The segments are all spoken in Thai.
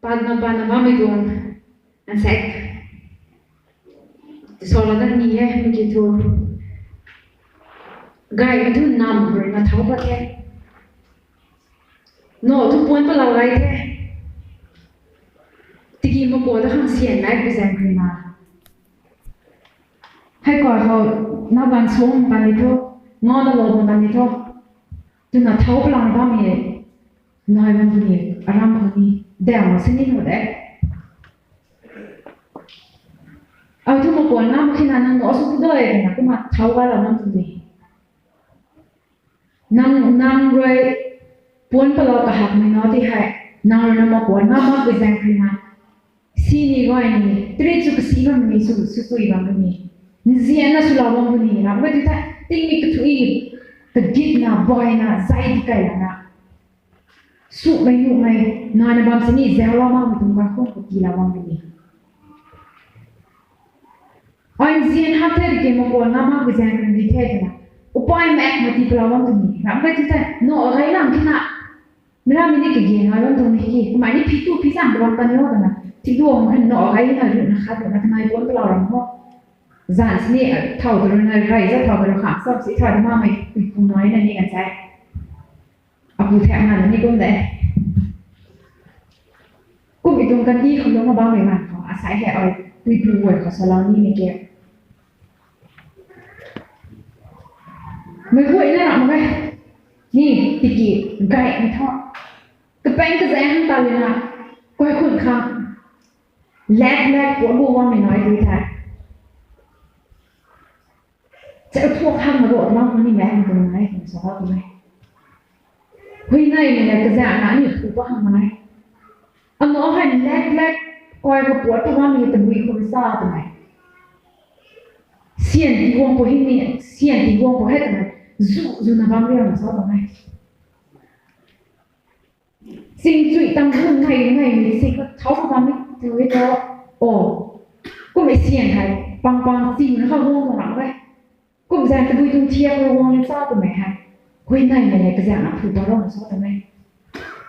Pana mami dong an sek sola dan ni hai begitu gai itu nam berna tahu apa ke no tu pun pelau gai ke tigi mau buat hang sian naik besan kena hai kau tahu na ban song ban itu ngon lo ban itu tu na tahu pelang kami nai ban ni aram kami dah masih ni tu deh tu mau buat nam kena nang osok tu deh na tu mah tahu kalau nam tu ni nang rồi buôn pelau kahak minoti hai nang nama buat nama besan kena sini goi ni tri chu kasi bang ni su bang ni ziana su la bang ni na ba ta ting mi tu i the git na boy na zai kai na su mai nu mai na na bang sini zela ma tu ba ko ki la bang ni ai zian ha ter ke mo ko na ma besan ni the na upai mek ma ti la bang ni na ba ta no rai lang kina mera mi ni ke ge na bang tu ni ki ma ni pitu pisang bang ta ni ho naที่ดวงมันหนอไอ้น่ะเรื่องนะคะแต่ทำไมพ้นเราเพราะจานนี่เท่าตัวนั้นไรจะเท่าตัวขาสอบสิท่าที่มาไม่ปุน้อยนั่นนี่กันใช่เอาปูแทงมันนี่ก็ได้กูไปตรงกันที่เขาเลี้ยงมาบ้างเลยมันเขาอาศัยแค่เอาปุยปูไว้เขาสลานี่ไม่เกี่ยวไม่คุยนั่นหรอกมั้ยนี่ติกีไก่ไม่ทอดกระแป้งกระแซงตาเลยนะก้อยขุ่นข้างแลกปวดบัวไม่น้อยดีค่ะจะเอาพวกข้างมาโดดมั่งนี่แม่มันตรงไหนผมสอนตรงไหนเฮ้ยในเนี่ยกระแสน้ำนี่ถูกว่าข้างไหนเอาหน้าให้แลกคอยกับปวดตัวมีแต่บุยคนซ่าตรงไหนเสียนที่วงพอให้เนี่ยเสียนที่วงพอให้ตรงไหนจู่นะบ้างเรื่องมันซ่าตรงไหนสิ่งจุดตั้งขึ้นไงมีสิ่งก็เท่ากับไม่ถือว่าโอ้ก็ไม่เสี่ยงไงบางสิ่งมันเข้าห้องหลังไปก็ไม่ใช่จะดูตรงเทียบเราวงเล่นซ่าตรงไหนฮะคุยในอะไรก็จะอ่านถูกตลอดซ่าตรงไหน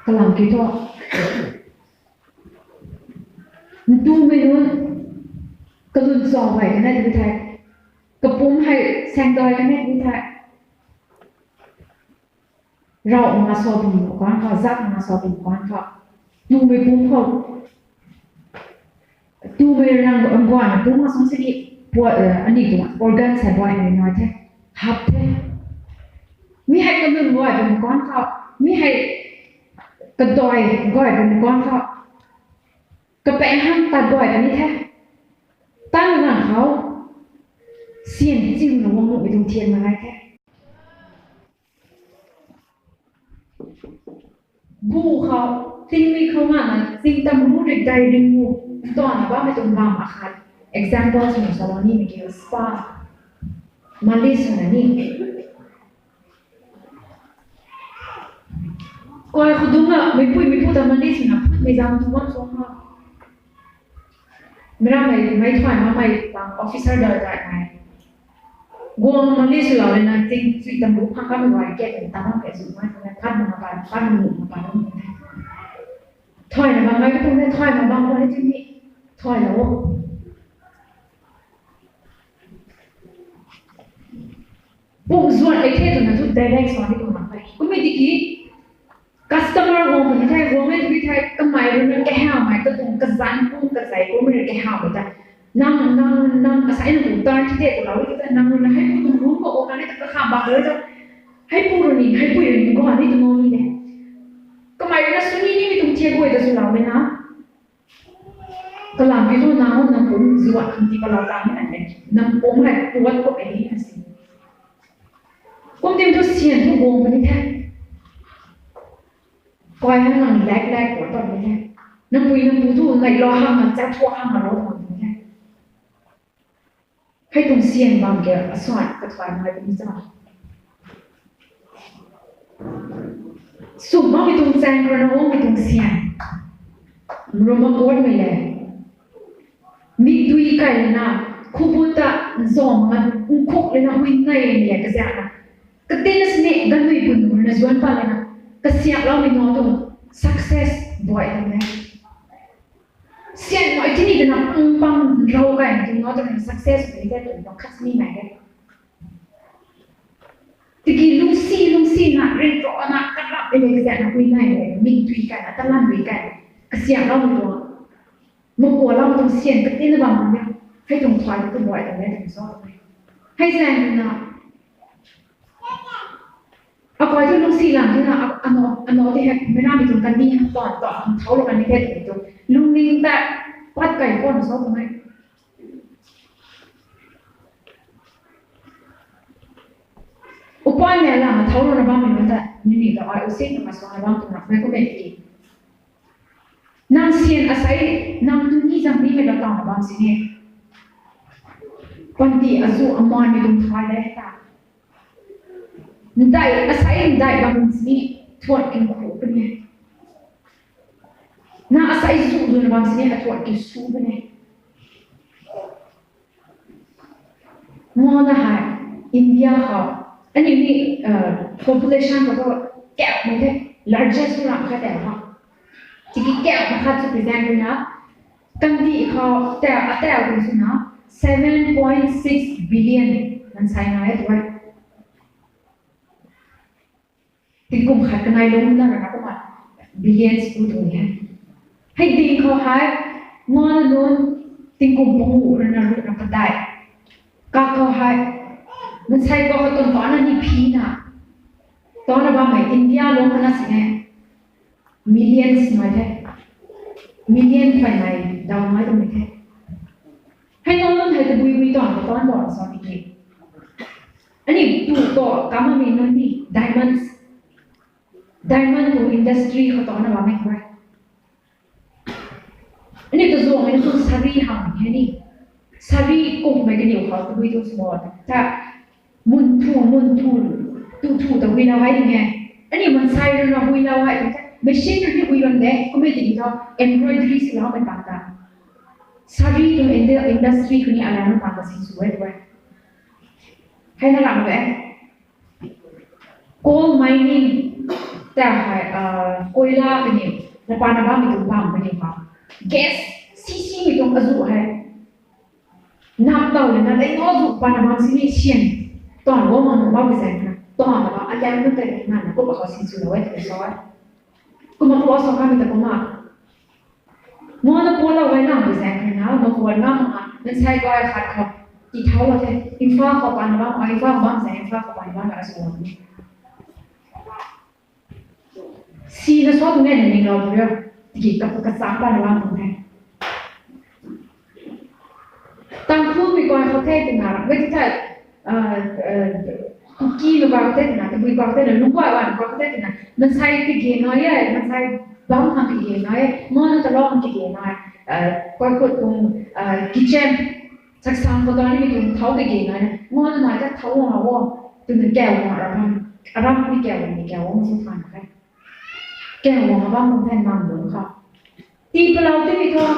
กำลังคิดว่าดูไม่รู้กระดุนสองไหวกันได้ดีแท้กระปุ้มให้แซงดอยกันได้ดีแท้เรามาสอบเป็นหมู่บ้านเขาซักมาสอบเป็นหมู่บ้านเขาดูไม่ปุ้มเขาดูไม่รังอันก่อนดูมาสองสิ่งปวดอันนี้ตัวออร์แกนใส่บ่อยหน่อยแท้ฮับแท้มีให้กระดุนบ่อยเป็นหมู่บ้านเขามีให้กระดอยบ่อยเป็นหมู่บ้านเขากระแปงห้ามตัดบ่อยกันนี่แท้ตั้งหลังเขาเสียนจิ้มหรือวงลูกไปตรงเทียนมาไรแท้บูเขาสิ่งมีเข้ามาสิ่งตำรู้ได้ดึงมูตอนว่าไม่ตรงบางอาคาร example สมมติเรานี่มีเกี่ยวกับสปามาลิสนะนี่ก็ไอ้คนดูน่ะไม่พูดแต่มาลิสนะพูดไม่จำทุกวันสองครั้งไม่ได้ไม่ถอยมาไม่บางออฟฟิเซอร์เดินได้ไหมกวงมาลิสเราเลยนะจริงสิ่งตำรู้พักก็ไม่ไหวแก่เป็นตาต้องแก่สูงมากเลยพัดมาปานพัดหนุนมาปานนั่นเองถอยนะบางไม่ก็ต้องได้ถอยมาบางคนให้ที่นี่ถอยแล้วปุ่มส่วนไอ้เท่ตัวนั้นทุก direct สอนที่ตรงนั้นไปก็ไม่ดีกี่ customer วงคนที่ไทยวงไม่ดีไทยก็หมายถึงแก่ห้าวหมายก็ตรงกระสันปุ่มกระใสก็ไม่ได้แก่ห้าวเหมือนกันนั่งอาศัยหนุ่มตอนที่เด็กเราที่จะนั่งให้ผู้รู้ก็โอกาสที่จะข้ามบางเลยจะให้ผู้รู้นี่ให้ผู้รู้นี่ก็หาที่ตรงนี้เนี่ยก็หมายถึงสุนีนี่มีตรงเชียร์ด้วยแต่สุเราไม่นะก็หลังที่ตัวน้ำผมสวดคำที่เราตามนี่อันนี้น้ำผมให้ตัวก็ไปที่นั่นสิผมเตรียมตัวเสียงทุกวงไปที่แท้ก้อยให้หลังแรกหัวตอนนี้แท้น้ำปุยทุกในรอห้ามมันจะทั่วห้ามมันรถมันนี่แท้ให้ตรงเสียงบางแก่สวดกระถางอะไรเป็นจ้าสุดมากไปตรงแจงกระโน้มไปตรงเสียงรวมมาโกดไม่เลยมีดุยไก่นะคู่บุตรจอมมันคุกเลยนะวิ่งไงเนี่ยก็เสียนะก็เต้นสเนกกันดุยบุญนะจวนไปเลยนะก็เสียเราไม่นอนตรง success บ่อยเลยนะ现在今年的那帮肉干，就我这边 success 的在对方看你买的。Tiki lusi nak rento nak kerap ele kasi nak winai ming tui kan atalan tui kan kasiang lau tu mo lau tu sian ke tin bang ne hai tong thwai tu boy tu ne tong so hai san na apa tu lusi lang tu na ano de hai mena mi tu kan ni ton thau lo kan ni ke tu lung ning ta pat kai kon so tu mai upaya lah thau lo na ba mi ta ni da ai usin ma so na bang tu na mai ko me ti nang sian asai nang tu ni jang ni me da ta na bang si ne panti azu amon mi dum thai le ta ndai asai ndai bang si thot kin ko pe ne na asai su du na bang si ne thot ki su pe ne mo na hai India ha anh em đi population của tôi kẹo mấy thế largest của làm khai đẻ họ chỉ cái kẹo mà khai cho present với nó căn đi họ tẹo của nó 7.6 billion mình sai nói thôi thì cùng khai cái này luôn là nó có mặt billions của tôi nhé hay đi họ hai ngon luôn thì cùng bông ngủ rồi nó cái đại các họ haiมันใช่ก็เขาตอนนั้นนี่พีน่ะตอนนั้นว่าไม่อินเดียลงขนาดสิเนี่ย millions หน่อยแท้ million ไปไหนดาวน้อยตรงนี้แท้ให้น้องไทยจะบุยตอนบ่อนสอนอีกอันนี้ดูต่อกามาเมนนั่นนี่ diamond ตัว industry เขาตอนนั้นว่าไม่ไหวอันนี้ตัวส่วนมันคือสารีหางแค่นี้สารีกงไม่กันอยู่เขาตัวตัวสมอลถ้ามุนทูแต่วินาไว้ยังไงอันนี้มันใช้เราวินาไว้ไม่ใช่ที่วิวันเด็กก็ไม่ติดต่อ embroidery สิเราเป็นต่างๆสารีตัว industry คนนี้อะไรนั่นต่างกันสิสวยด้วยให้น่ารักไหม gold mining แต่โกยลาเป็นยังแล้วปานาบ้ามีตรงบ้างเป็นยังครับ gas ซีมีตรงอสุให้นับเต่าเลยนะได้ง้อสุปานาบ้าสิมีเชียนตอนว่ามันว่าไม่ใช่นะตอนว่าอาจารย์ก็แต่งงานนะก็บอกเขาสินสุดเลยแต่สอนก็มาพูดสองคำแต่ก็มาเมื่อเราพูดเราไว้หน้าไม่ใช่นะมาพูดหน้ามันใช่ก็ไอ้ขัดเขาตีเท้าเราใช่อินฟ้าเขาปานบ้างไอ้ฟ้าบ้างใช่อินฟ้าเขาปานบ้างอะไรส่วนนี้ซีนะชอบตรงนี้เนี่ยเราเรื่องที่กับสามปานบ้างตรงนี้ตั้งพูดไปก่อนเขาเทศน์นะไม่ใช่คุกกี้ลูกบาร์เต้นนะแต่บุยบาร์เต้นนะลูกว่าวันบาร์เต้นนะมันใช้ที่เกณฑ์น้อยมันใช้บ้องทำที่เกณฑ์น้อยมอนั่นจะลองที่เกณฑ์น้อยก็กดตรงกิเชนสักสามคนตอนนี้มีตรงเท้าที่เกณฑ์น้อยมอนั่นหมายจะเท้าของเราว่าตรงแก้วของเราเราไม่แก้วไม่แก้วมันสุดฟันค่ะแก้วของเราบ้างมันแทนมันหรือค่ะตีเราที่มีทอง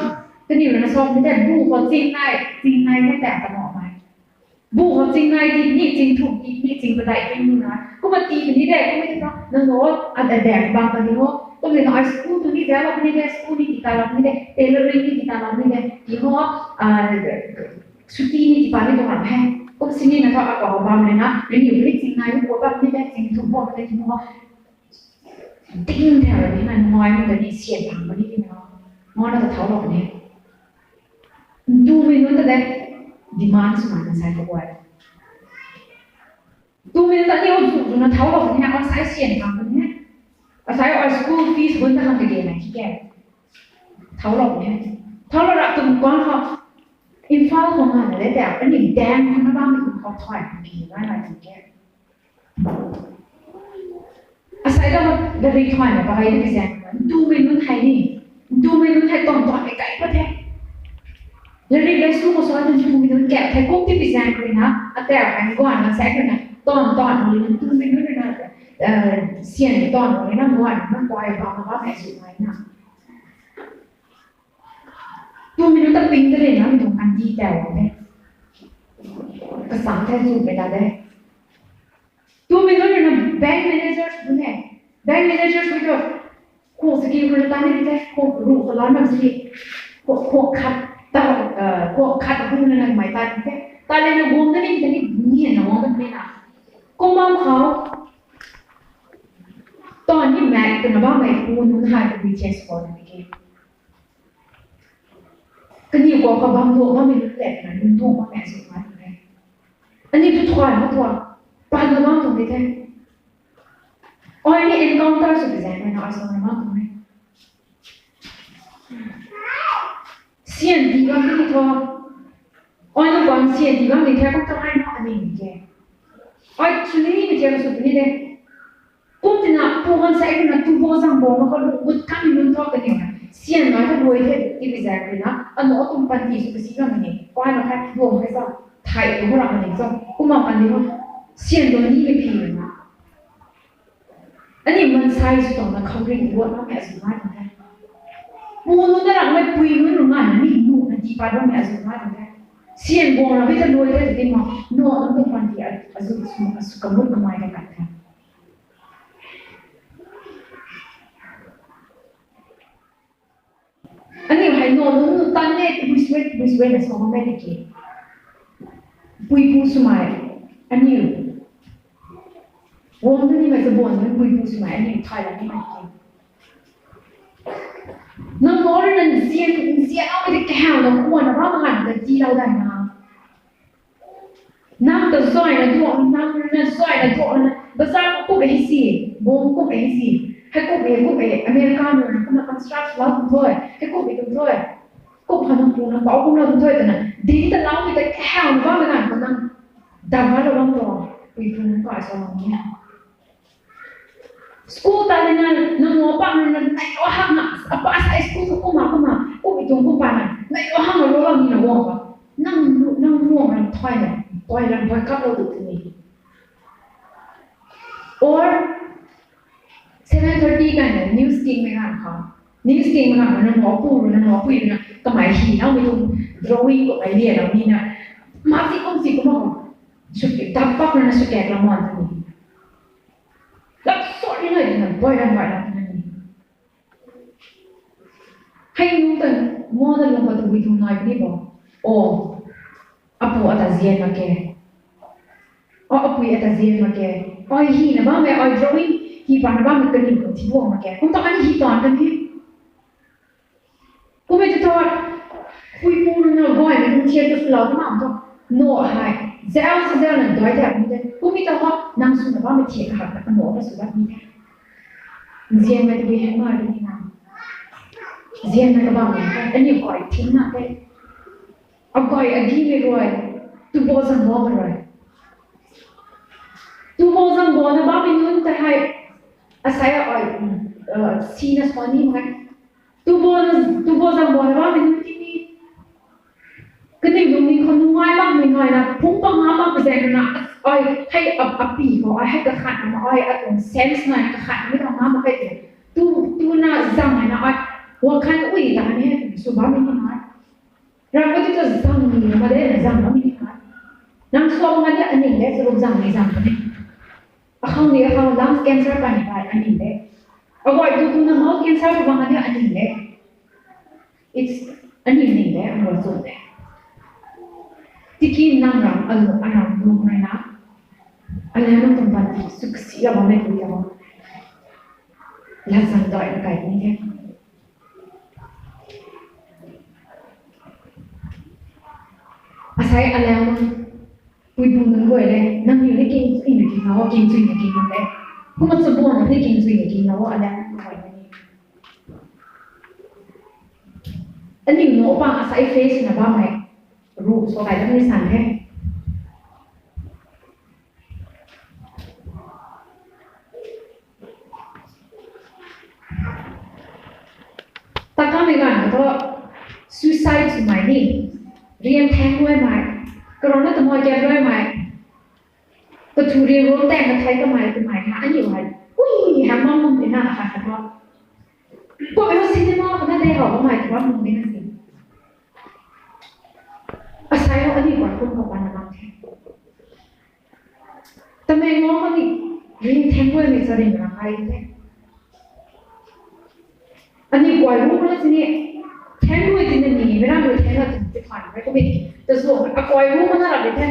จะอยู่ในซองไม่แต่บูเขาจริงในไม่แต่ตะหมอกไหมบูเขาจริงในนี่จริงถูกนี่จริงกระไดจริงนี่นะก็มาตีแบบนี้ได้ก็ไม่ได้ต้องนั่นโน้ตอันแดดบางคนนี่โน้ตก็เลยน้อยสกูตัวนี้แล้วนี่ได้สกูนี่ติดตาเรานี่ได้เทเลอร์นี่ติดตาเรานี่ได้ยี่ห้อชุดนี้ติดตานี่ตรงหลังแพงก็สิ่งนี้นะครับเอาบางเลยนะเรื่องอยู่ที่จริงในก็บอกว่านี่ได้จริงถูกบอกได้จริงว่าติ้งแถวนี้มันน้อยมันจะนี่เสียบางมันนี่เนาะมอเราจะเท้าหลอกเนี่ยดูไม่รู้แต่ได้demand สมัยนั้นใช้ก็บ่อยดูไม่ได้ที่เราถูกจนเราเท้าเราคนนี้เอาใช้เสียงทำคนนี้เอาใช้เอา school fees คนจะทำกันเองไหนที่แก่เท้าเราเนี่ยเท้าเราละตุ่มก้อนเขาอินฟ้าของงานอะไรแต่เป็นอย่างแดงคนนั้นบ้างมีคนเขาถอยคนดีว่าอะไรถึงแก่อาศัยเราได้รีถอยมาไปได้แสดงดูไม่รู้ไทยนี่ดูไม่รู้ไทยตอนไกลๆก็แท้แล้วเรียกได้สู้มาสอนจนชูมีตัวแกะไทยกุ้งที่พิเศษเลยนะแต่อันก่อนมาแซกเลยนะตอนนี้มันตู้ไม่รู้เลยนะเสียงตอนนี้นั่งก่อนนั่งปล่อยฟังว่าแม่สุดไหมนะตู้ไม่รู้ตั้งปิ้งก็เลยนะมีตรงอันดีแต่ว่าเนี่ยกระสังแท้สูบไปได้ตู้ไม่รู้เลยนะแบงค์แมเนเจอร์ดูเนี่ยแบงค์แมเนเจอร์ไปด้วยโค้ชสกีคนละตานี่ได้โค้ชรู้คนละมันสิ พวกคัดตาพวกคัดพวกนั้นหมายตาแค่ตาเลยนะวงนั้นนี่เนี่ยนะวงนั้นไม่นะก็มองเขาตอนนี้แม่เป็นบ้าแม่กูนุ่งหายไปวิจัยสปอร์ตนี่ก็นี่ก็เขาบางตัวว่าไม่รู้แหละนะนุ่งทุ่งว่าแม่สุดท้ายเลยอันนี้ทุกคนมาตัวปานบ้างตรงนี้แท้อ๋ออันนี้ encounter สุดแสนเลยนะอาสนะบ้างตรงนี้เสียงดีว่าไม่ตัวอ๋อแล้วก่อนเสียงดีว่าไม่แท้ก็ต้องให้น้องอันนี้ไม่แท้อ๋อชุดนี้ไม่แท้ก็สุดนี้เลยกูจะน่ะพวกคนใส่กันนะทุกคนสั่งบอกว่าเขาลุกขึ้นลุกทอกันอยู่นะเสียงน้อยถ้ารวยเท่ที่วิจัยเลยนะอันนู้นตุ้มปันทีสุดสิ่งนั้นนี่ก็ให้เราแค่รวมให้ซะไทยพวกเราอันนี้ซะกูมาปันทีว่าเสียงตัวนี้ไม่พิมพ์นะอันนี้มันใช่สุดตรงนั้นเขาเรียกว่าแม่สุดท้ายนะมูนู้นน่ะเราไม่ปุยนู้นหรือไงนี่นู่นที่ปันว่าแม่สุดท้ายนะเสียงบอกเราไม่จะรวยเท่ที่มาโน้ตตุ้มปันทีสุขมุขก็ไม่ได้กันนะอันนี้ให้โน้ตนู้นตั้งเนี่ยบุษเวนะสองไม่ได้เกี่ยปุยผู้สมัยอันนี้วงนี้มันจะบ่นมันปุยผู้สมัยอันนี้ไทยแล้วนี่ไม่เกี่ยน้องโน้ตนั่นเสียเอาไปแก้วน้องอ้วนนะว่ามันหันแต่จีเราได้นะน้ำตัวซอยนะตัวน้ำนั่นซอยนะตัวนั้นภาษากุ๊กเอซีวงกุ๊กเอซีให้กุ๊กเอเมริกันนะคุณนักสตรัคชั่นแล้วคุณด้วยให้กุ๊กเอคุณด้วยกุ๊กพนักงานบอกคุณเราคุณด้วยกันนะดีแต่เราไปแต่แก้วว่ามันหันกันนั่งดำมาเราลองตัวปุยผู้นั้นก็อาจจะลองเนี่ยschool tadi na ngopang na naiwahang na apa sa school ko kuma ko itong ko pa na naiwahang na rola ni na wong nang wong ang toy lang boy couple to me or 7:30 kan news team में kan ka news team में kan na ngopu na kamai hi na mi tung drawing ko ai lia na mi na mati kong si ko mo suke tapak na suke la mo aniนี่เลยนะบ่อยกันบ่อยแล้วนั่นนี่ให้นุ่งแต่มอเตอร์ลงมาตัววิทูน้อยนี่บอกโอ้อาปูอัตเซียนมาแกอ๋ออาปูอัตเซียนมาแกอ๋อฮีนะบ้างแม่อ๋อ drawing ฮีปานบ้างมันกันอยู่ที่พวกมาแกผมต้องอันฮีตอนกันที่กูไม่จะทอดคุยปูนนะบ่อยมันเชียร์ตัวเราทั้งหมดต้องโน่หายเจ้านั่นด้วยแต่ไม่ได้กูมีแต่ว่านั่งสุนัขบ้างไม่เทียบหักแต่โน่ก็สุนัขมีแค่เจียนมันจะไปให้มาดูนี่นะเจียนมันก็บ้างอันนี้ก่อยทิ้งนะเด็กเอาก่อยอันที่ไม่รวยตัวโบสังบ่มาเลยตัวโบสังบ่นะบ้าไม่นู้นแต่ให้อาศัยเอาซีนัสปานี่มั้งตัวโบสังบ่นะบ้าไม่นู้นที่นี่ก็นี่ดูนี่คนง่ายบ้างไม่ง่ายนะพุ่งปังหาบ้างไปแจ้งนะอ้อยให้อับปีเขาอ้อยให้กระขันมาอ้อยตรงเซนส์หน่อยกระขันไม่ต้องมาให้เด็กตู้น่าจังเลยนะอ้อยหัวขันอุ้ยตาเนี่ยสุภาพไม่ง่ายเราก็จะจังนี่มาได้จังไม่ง่ายนั่งซ้อมมาเนี่ยอันนี้เลยสรุปจังไม่จังเนี่ยเขาเนี่ยเขาลังแกนเซอร์ปันไปอันนี้เลยเอาไว้ตู้น้ำเขาแกนเซอร์บางอันเนี่ยอันนี้เลย it's อันนี้เลยอันนี้สุดเลยที่กินนั่งรำอันนั้นดูไหมนะอันนั้นมันต้องการสุขสีเราไม่รู้จักแล้วสั่งต่อยอะไรนี่แค่อาศัยอะไรมันคุยบุญกันด้วยเลยนั่งอยู่ในกินสิ่งไหนกินแล้วกินสิ่งไหนกินมันเลยเพราะมันสมบูรณ์นะที่กินสิ่งไหนกินแล้วอะไรมันไหวไม่ได้อันนี้โน้ตปังอาศัยเฟซนะบ้างไหมรูปสไลด์ต้องไม่สั่นแค่ตากล้องไปก่อนแล้วก็ suicide สมัยนี้เรียนแทงด้วยไหมกรณีตัวมวยแกด้วยไหมก็ถูเรียนรู้แต่งกับไทยก็ไหมคือไหมคะอันนี้ว่าอุ้ยหางมองมุมเป็นหน้าค่ะค่ะว่าพวกไอ้ว่าซินีมาเขาได้หรอว่าไหมแต่ว่ามุมนี้นั่นสิอาศัยเขาอันนี้กว่าคนเขาปานนักแทงแต่แม่ง้อเขานี่เรียนแทงด้วยไม่แสดงอะไรแท้อันนี้กว่ารู้แล้วสิเนี่ย แทงด้วยจริงๆนี่ไม่ได้ด้วยแทงเราถึงจะผ่านไปก็ไม่แต่ส่วนอากอยรู้มันน่ารักเลยแท้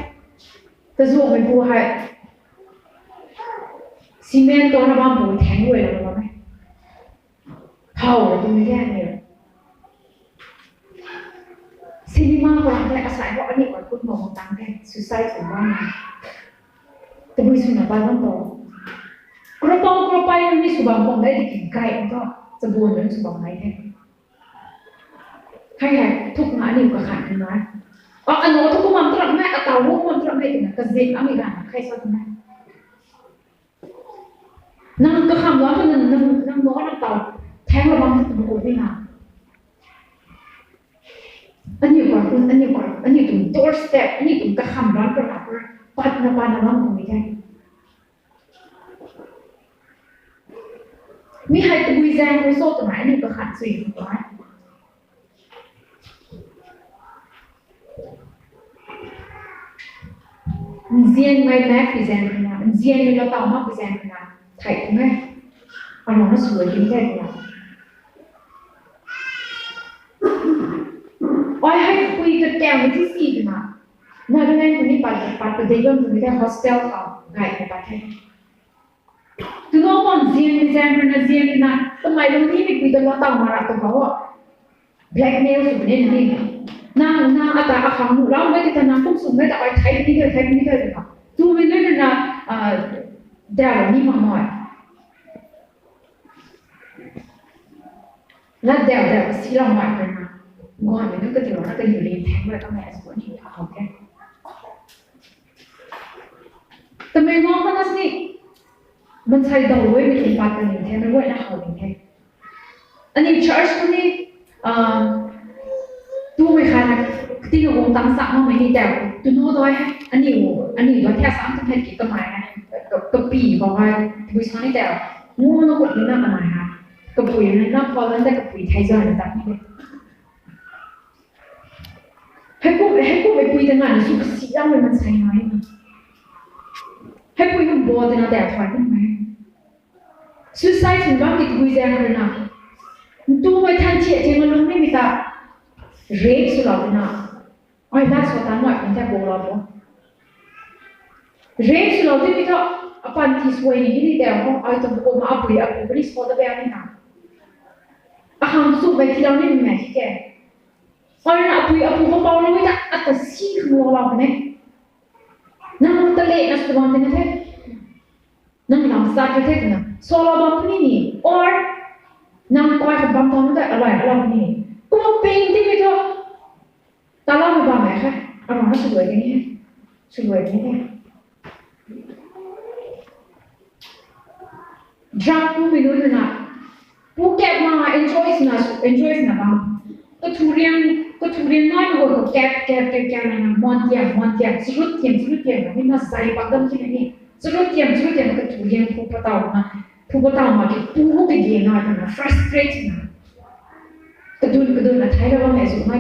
แต่ส่วนเป็นผู้ให้ซีเมนต์ตัวนั้นบ้างผู้แทงด้วยแล้วมั้ยเผาเลยตรงนี้แค่เนี่ยซีนีมาคนละอาศัยเพราะอันนี้ก่อนพูดมองต่างกันสุดท้ายถึงว่าแต่บุญสุนทรภาพต้องโตกระปองกระไปนี่สุบางคนได้ที่กินไก่ก็จะบวมเหมือนสุบางไก่แท้ใครทุกงานนี่ก็ขาดกันน้อยอันโน้ทุกมันตระแม่อัตราวุ้มันตระแม่ถึงกระเซ็นอเมริกันใครสักคนนั่งก็คำว่ามันนั่งโน้นั่งเต่าแทงระวังถึงโอ้ยนะอันนี้ก่อนคุณอันนี้ก่อนอันนี้ถึงตัวสเต็ปอันนี้ถึงกระคำร้อนกระดับปัดน้ำมันตรงนี้ได้มีใครตุยแซงคุยโซ่ตรงไหนอันนี้ก็ขาดสิ่งน้อยเซียนไม่แม็กพิเศษขนาดเซียนไม่เราต่อมาพิเศษขนาดไทยไหมอันนั้นสวยจริงแค่ไหนอ้อยให้คุยกับแกวันที่สี่ขนาดน่าจะได้คนนี้ปัดประเดี๋ยวคนนี้ได้โฮสเทลเขาไงในประเทศถึงว่าคนเซียนพิเศษขนาดเซียนขนาดทำไมตรงนี้ไม่คุยกันว่าต่อมาตรงเขาว่า blackmail สุดเนี่ยนี่น่าอัตราอาคารเราไม่ได้ทำน้ำพุ่งสูงไม่แต่ไอ้ไทยนี่เกิดเลยค่ะดูไม่ได้นะเดี๋ยวนี้มาหน่อยแล้วเดี๋ยวที่เราหน่อยเลยนะงอนมันก็เดี๋ยวเราจะอยู่ในแท้งเลยก็แม่สวนที่เขาแค่แต่ไม่งอมันนั่นสิมันใช้ดาวไว้ไม่ถึงปัดกันอย่างแท้ไม่ไว้นะเขาอย่างแท้อันนี้ church นี่ดูไม่ค่ะที่เราตั้งสักมาไม่ได้แต่ตัวโน้ตด้วยอันนี้ด้วยแค่สามสิบเอ็ดกิโลเมตรนะกับปีบอกว่าบุษนี่แต่นู้นก็เป็นน้ำอะไรค่ะกับปุ๋ยนั่นน้ำพอแล้วแต่กับปุ๋ยไทยจอยต่างนี่ให้พวกไปปุ๋ยต่างงานสุขสีดำมันใช่ไหมให้ปุ๋ยมันบัวแต่น่าแต่ถอยขึ้นไหมสุดท้ายถึงบ้านที่ปุ๋ยแจ้งเลยนะตัวไม่ทันเชี่ยเจ้ามันลงไม่มีตาเรกสุดแล้วนะไอ้ด้านสุดท้ายหน่อยเป็นแค่โบราณเนาะเรกสุดแล้วที่มีท่าปันที่สวยนี่ที่เดียวของไอ้ตัวโบมาอับปุ๋ยบริสปอร์ตแบบนี้นะอาหารสุกไปที่เราเนี่ยมีแม่ที่แก่ไอ้น่ะปุ๋ยเขาเบาเลยนะอัตสีขโมยเราเนี่ยนั่งตะเล่นะสุดวันนี้นะนั่งหลังซาเทนะโซลาบัมนี่ or นั่งคอยกับบัมตอนนั้นแต่อะไรนี่ก็เป็นที่มีท่าตาล่าไม่บ้าไหมคะอาหารสวยอย่างนี้สวยอย่างนี้จังไม่รู้เลยนะผู้แก่มา enjoy นะบ้างก็ทุเรียนน้อยมันก็แก่นะมอนเทียมสุดเทียมนี่มาใส่ปักดำที่นี่สุดเทียมก็ทุเรียนผู้ปะเต่ามาที่ผู้ก็เย็นหน่อยนะ frustrate นะกระดุนนะไทยเราว่าแม่สุดไม่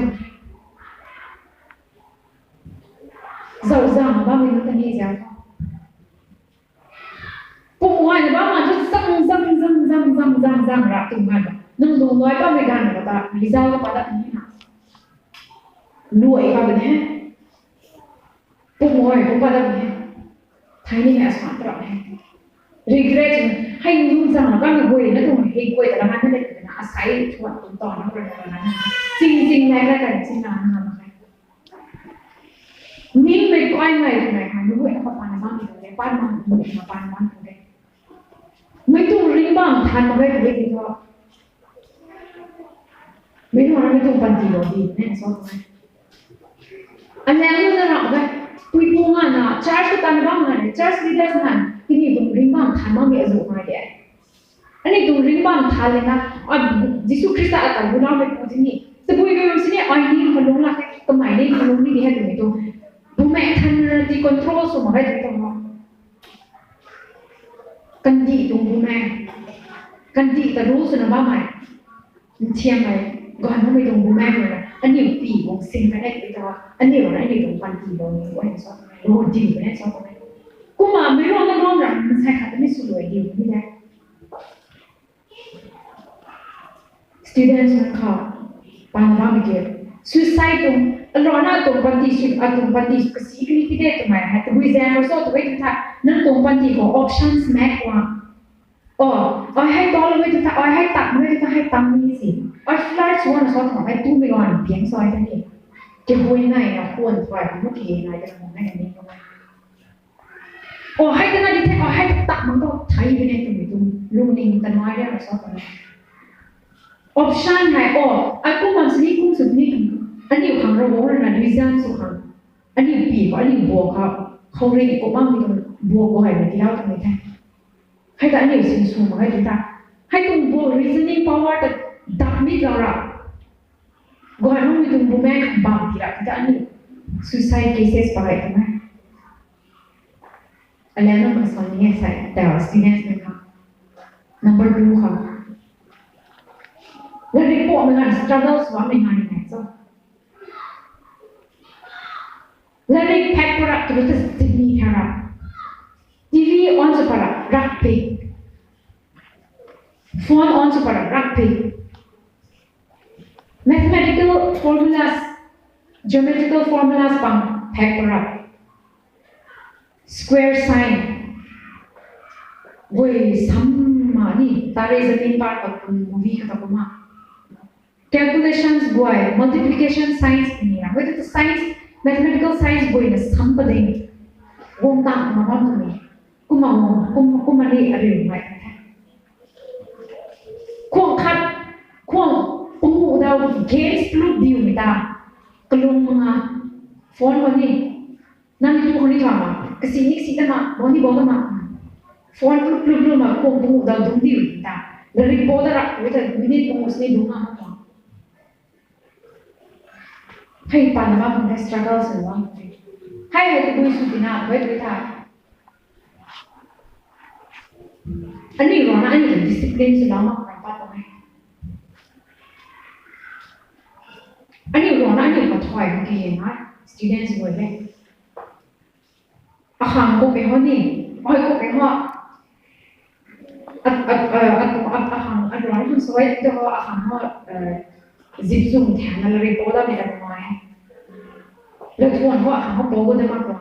zauzang ba mai nata ni ja po wa ni ba ma ju zang ra tu ma nang do noi ba mai gan ba ta li za ba da ni na nuai ba ne po moi ko ba da ni thai ni ma sa tra ne regret hai nu zang ba mai goi na tu hai goi ta ma ne na asai chuan tu to na ba na jing nai la kan jing na naนี่ไม่ก้อยไม่ถูกไหมคะนึกว่าเขาปานบ้านอยู่ในบ้านมันอยู่ในบ้านมันถูกไหมไม่ต้องริ้งบ้างทันมาได้ถูกไหมที่ว่าไม่ต้องไม่ต้องปันจีโรดีแน่ชอบไหมอันนี้รู้นะเราไหมคุยพูดงานนะชาร์จตันบ้างนะชาร์จลีดเดอร์นั่นที่นี่ต้องริ้งบ้างทันมาไม่เอาไหมเดี๋ยวอันนี้ต้องริ้งบ้างทันเลยนะยิสุคริสต์อาจจะบุญเราไม่พูดที่นี่แต่พูดไปแบบนี้อันนี้เขาลงละก็หมายถึงเขาลงนี่ดีให้ดูไม่ต้องบุแม่ทันที่ควบคุมสมองให้ถูกต้องกันดีตรงบุแม่กันดีแต่รู้สึกนะบ้างไหมเทียมไหมก่อนไม่ตรงบุแม่เลยนะอันนี้ปีวงซิงกันได้ไปตัวอันนี้เราได้ตรงปันทีเราเนี่ยว่าเห็นชอบไหมโอ้ดีไปได้ชอบไหมกูมาไม่รู้นะน้องรักมันใช่ค่ะแต่ไม่สวยดีไม่ได้ students มันค่ะ panama mikir suicide tum alona tum panti su atum panti kasi kini kide tumai ha tu exam so tu wait ta nan tum panti ko options mek wa oh hai tol wait ta hai tak wait ta hai tam ni si flight one so ta hai tu mi wan pian soi ta ni ke hui nai na khon thwai mu ki nai ta mo nai ni hai ta na di ta hai tak man ko thai bi ne tu mi tu lu ning ta noi ya so ta option hai aku masih kum subniอันนี้ขังระบบนะดิฉันสุขังอันนี้ปีกอันนี้บวกครับเขาเรียกก็บ้างมีตรงบวกก็ให้ในที่เราตรงนี้แท้ให้แต่อันนี้สิ่งสูงมาให้ดีตาให้ตรงบวก reasoning power แต่ดับมิดเราละก็ให้ต้องมีตรงบวกแม่ของบางทีละแต่อันนี้ suicide cases ไปใช่ไหมอันนี้เรามาสอนนี่ใส่แต่ว่า students นะคะ number 2ค่ะแล้วรีพอร์ตมัน struggles ว่าไม่งานยังไงจ้ะLearning pack para terus Sydney harap TV on separa rakpi phone on separa rakpi mathematical formulas geometrical formulas pang pack para square sign woi sama ni tare zamin par patun movie kata puma calculations boy multiplication signs ni lah woi tu signs mathematical science boy na something wong tang ma ma ni kuma ni ari mai khong khat khong umu dau games club diu mi ta kelung nga phone ko ni nan tu ko ni thama kasi ni si ta ma bo ni phone club ma ko umu dau dum diu mi ta dari bodara weta minit ko musni dunga maให้ปานว่าผมได้ struggle สิว่าให้ตัวสุดที่น่าไว้ด้วยท่าอันนี้ร้อนอันนี้ discipline สิเรามากกว่าป้าตรงไหนอันนี้ร้อนอันนี้ก็ถอยเมื่อกี้นะ students ไว้เลยอาหารก็ไปห้องนี่อ้อยก็ไปห้องอาหารอันร้อนคนสวยจะว่าอาหารห้องziп zoom แทนอะไรโป๊ได้ไม่ได้ไหมแล้วทวนเพราะอาหารเขาโป๊ก็ได้มากกว่า